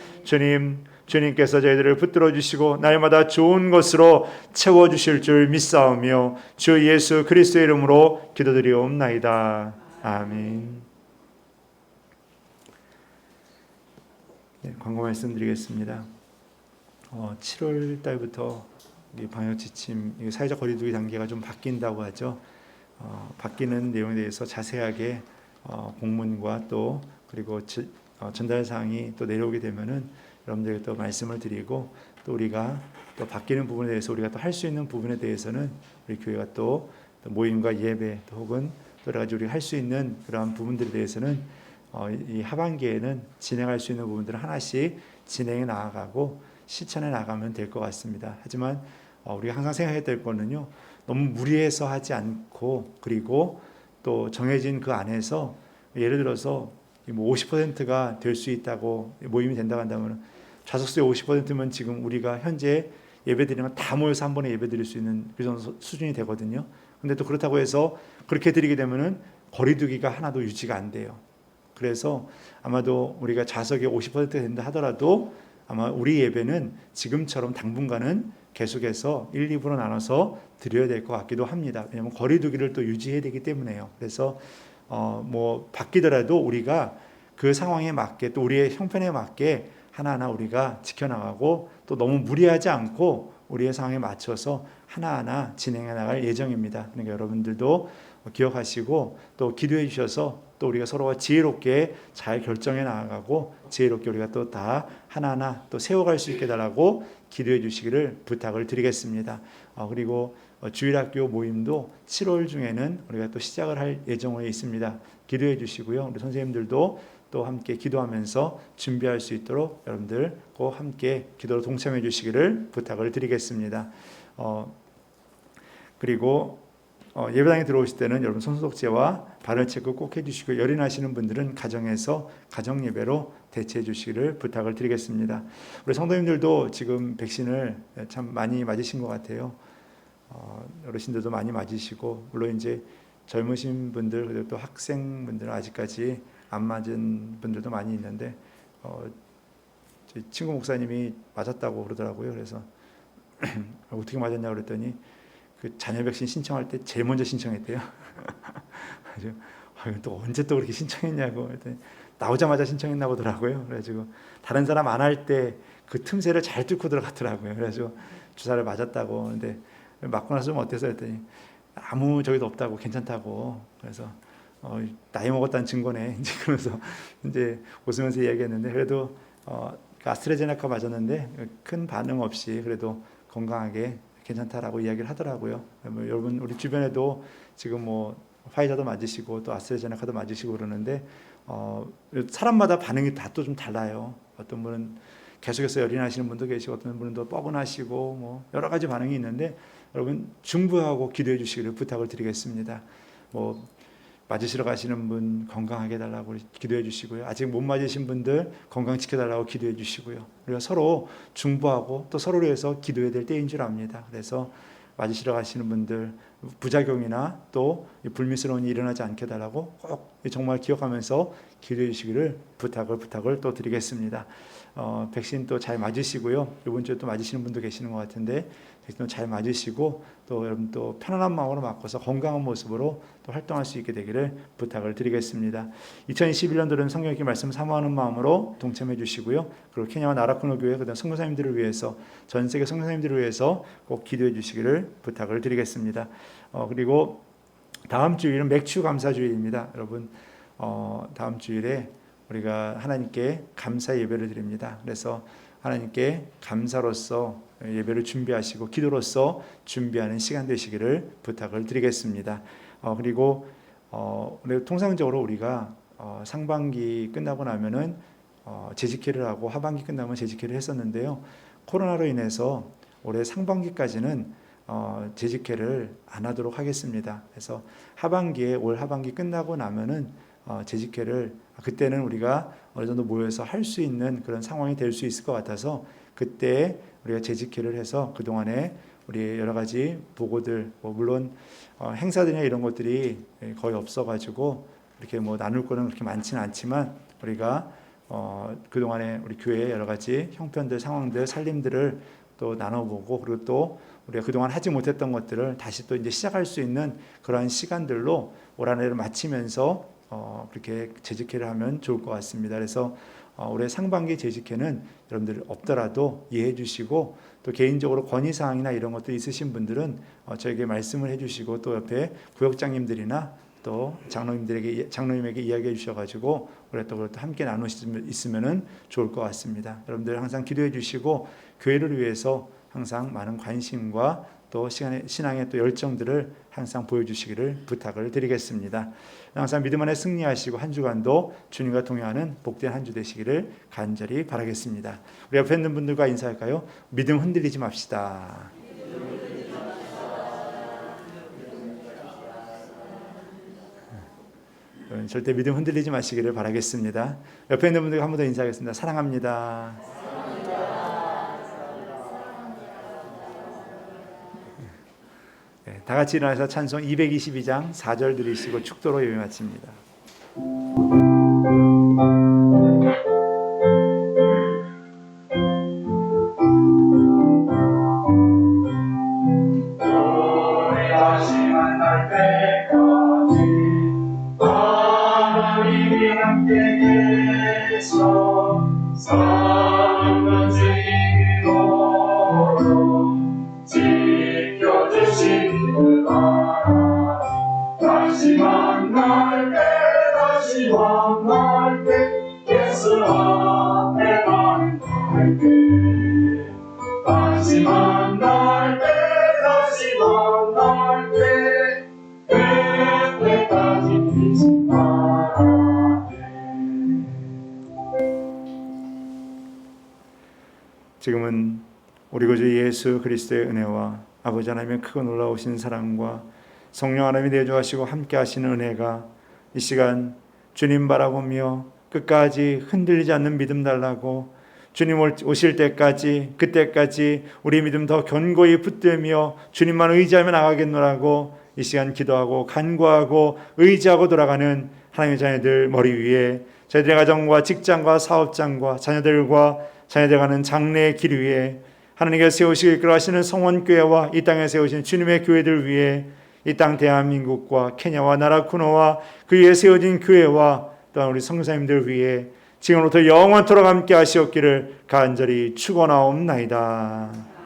주님께서 저희들을 붙들어 주시고 날마다 좋은 것으로 채워주실 줄 믿사오며 주 예수 그리스도의 이름으로 기도드리옵나이다. 아멘. 네, 광고 말씀드리겠습니다. 7월 달부터 방역 지침, 사회적 거리두기 단계가 좀 바뀐다고 하죠. 바뀌는 내용에 대해서 자세하게 공문과 또 그리고 전달 사항이 또 내려오게 되면은 여러분들에게 또 말씀을 드리고 또 우리가 또 바뀌는 부분에 대해서 우리가 또 할 수 있는 부분에 대해서는 우리 교회가 또 모임과 예배 또 혹은 또 여러 가지 우리가 할 수 있는 그러한 부분들에 대해서는 이 하반기에는 진행할 수 있는 부분들을 하나씩 진행해 나아가고 실천해 나가면 될 것 같습니다. 하지만 우리가 항상 생각해야 될 거는요, 너무 무리해서 하지 않고 그리고 또 정해진 그 안에서 예를 들어서 50%가 될 수 있다고 모임이 된다고 한다면 좌석수의 50%면 지금 우리가 현재 예배드리면 다 모여서 한 번에 예배드릴 수 있는 그 정도 수준이 되거든요. 근데 또 그렇다고 해서 그렇게 드리게 되면은 거리두기가 하나도 유지가 안 돼요. 그래서 아마도 우리가 좌석의 50%가 된다 하더라도 아마 우리 예배는 지금처럼 당분간은 계속해서 1, 2부로 나눠서 드려야 될 것 같기도 합니다. 왜냐하면 거리두기를 또 유지해야 되기 때문에요. 그래서 바뀌더라도 우리가 그 상황에 맞게 또 우리의 형편에 맞게 하나하나 우리가 지켜나가고 또 너무 무리하지 않고 우리의 상황에 맞춰서 하나하나 진행해 나갈 예정입니다. 그러니까 여러분들도 기억하시고 또 기도해 주셔서 또 우리가 서로가 지혜롭게 잘 결정해 나가고 지혜롭게 우리가 또 다 하나하나 또 세워갈 수 있게 달라고 기도해 주시기를 부탁을 드리겠습니다. 그리고 주일학교 모임도 7월 중에는 우리가 또 시작을 할 예정에 있습니다. 기도해 주시고요. 우리 선생님들도 또 함께 기도하면서 준비할 수 있도록 여러분들 꼭 함께 기도로 동참해 주시기를 부탁을 드리겠습니다. 그리고 예배당에 들어오실 때는 여러분 손소독제와 발열 체크 꼭 해주시고 열인하시는 분들은 가정에서 가정 예배로 대체해 주시기를 부탁을 드리겠습니다. 우리 성도님들도 지금 백신을 참 많이 맞으신 것 같아요. 어르신들도 많이 맞으시고 물론 이제 젊으신 분들 그리고 또 학생분들은 아직까지 안 맞은 분들도 많이 있는데 제 친구 목사님이 맞았다고 그러더라고요. 그래서 어떻게 맞았냐고 그랬더니 그 자녀 백신 신청할 때 제일 먼저 신청했대요. 아주 또 언제 또 그렇게 신청했냐고 그랬더니 나오자마자 신청했나 보더라고요. 그래가지고 다른 사람 안 할 때 그 틈새를 잘 뚫고 들어갔더라고요. 그래가지고 주사를 맞았다고. 근데 맞고 나서 좀 어때서 했더니 아무 저기도 없다고, 괜찮다고. 그래서 나이 먹었다는 증거네. 이제 그러면서 이제 웃으면서 이야기했는데, 그래도 아스트라제네카 맞았는데 큰 반응 없이 그래도 건강하게 괜찮다라고 이야기를 하더라고요. 뭐 여러분 우리 주변에도 지금 뭐 화이자도 맞으시고 또 아스트라제네카도 맞으시고 그러는데 사람마다 반응이 다 또 좀 달라요. 어떤 분은 계속해서 열이 나시는 분도 계시고 어떤 분은 또 뻐근하시고 뭐 여러 가지 반응이 있는데 여러분 중부하고 기도해 주시기를 부탁을 드리겠습니다. 뭐 맞으시러 가시는 분 건강하게 해달라고 기도해 주시고요. 아직 못 맞으신 분들 건강 지켜달라고 기도해 주시고요. 우리가 서로 중보하고 또 서로를 위해서 기도해야 될 때인 줄 압니다. 그래서 맞으시러 가시는 분들 부작용이나 또 불미스러운 일이 일어나지 않게 해달라고 꼭 정말 기억하면서 기도해 주시기를 부탁을 또 드리겠습니다. 백신 또 잘 맞으시고요. 이번 주에 또 맞으시는 분도 계시는 것 같은데 백신 잘 맞으시고 또 여러분 또 편안한 마음으로 맞고서 건강한 모습으로 또 활동할 수 있게 되기를 부탁을 드리겠습니다. 2021년도는 성경 읽기 말씀 사모하는 마음으로 동참해 주시고요. 그리고 케냐와 나라쿠노 교회 그다음 선교사님들을 위해서 전 세계 선교사님들을 위해서 꼭 기도해 주시기를 부탁을 드리겠습니다. 그리고 다음 주일은 맥주 감사 주일입니다. 여러분 다음 주일에 우리가 하나님께 감사 예배를 드립니다. 그래서 하나님께 감사로서 예배를 준비하시고 기도로서 준비하는 시간 되시기를 부탁을 드리겠습니다. 그리고 통상적으로 우리가 상반기 끝나고 나면은 재직회를 하고 하반기 끝나면 재직회를 했었는데요. 코로나로 인해서 올해 상반기까지는 재직회를 안 하도록 하겠습니다. 그래서 올 하반기 끝나고 나면은 재직회를 그때는 우리가 어느 정도 모여서 할 수 있는 그런 상황이 될 수 있을 것 같아서 그때 우리가 재직회를 해서 그동안에 우리 여러 가지 보고들 물론 행사들이나 이런 것들이 거의 없어가지고 이렇게 뭐 나눌 거는 그렇게 많지는 않지만 우리가 그동안에 우리 교회의 여러 가지 형편들 상황들 살림들을 또 나눠보고 그리고 또 우리가 그동안 하지 못했던 것들을 다시 또 이제 시작할 수 있는 그러한 시간들로 올 한 해를 마치면서 그렇게 재직회를 하면 좋을 것 같습니다. 그래서 올해 상반기 재직회는 여러분들 없더라도 이해해 주시고 또 개인적으로 건의사항이나 이런 것도 있으신 분들은 저에게 말씀을 해주시고 또 옆에 구역장님들이나 또 장로님에게 이야기해 주셔가지고 우리 또 그것도 함께 나누시면 좋을 것 같습니다. 여러분들 항상 기도해 주시고 교회를 위해서 항상 많은 관심과 또 신앙의 또 열정들을 항상 보여주시기를 부탁을 드리겠습니다. 항상 믿음 안에 승리하시고 한 주간도 주님과 동행하는 복된 한 주 되시기를 간절히 바라겠습니다. 우리 옆에 있는 분들과 인사할까요? 믿음 흔들리지 맙시다. 절대 믿음 흔들리지 마시기를 바라겠습니다. 옆에 있는 분들과 한 번 더 인사하겠습니다. 사랑합니다. 다 같이 일어나서 찬송 222장 4절 들으시고 축도로 예배 마칩니다. 우리 다시 만날 때까지 하나님이 함께 계셔 사랑은 주님으로 지켜주시는 다시 만날 때 예수 앞에 만날 때 다시 만날 때 그때까지 빛이 바라네. 지금은 우리 구주 예수 그리스도의 은혜와 아버지 하나님의 크고 놀라우신 사랑과 성령 하나님이 내주하시고 함께 하시는 은혜가 이 시간 주님 바라보며 끝까지 흔들리지 않는 믿음 달라고 주님 오실 때까지 그때까지 우리 믿음 더 견고히 붙들며 주님만 의지하며 나가겠노라고 이 시간 기도하고 간구하고 의지하고 돌아가는 하나님의 자녀들 머리 위에 저희들의 가정과 직장과 사업장과 자녀들과 자녀들 가는 장래의 길 위에 하나님께서 세우시고 이끌어가시는 성원교회와 이 땅에 세우신 주님의 교회들 위에 이 땅 대한민국과 케냐와 나라쿠노와 그 위에 세워진 교회와 또한 우리 성도님들 위해 지금부터 영원토록 함께 하시옵기를 간절히 축원하옵나이다.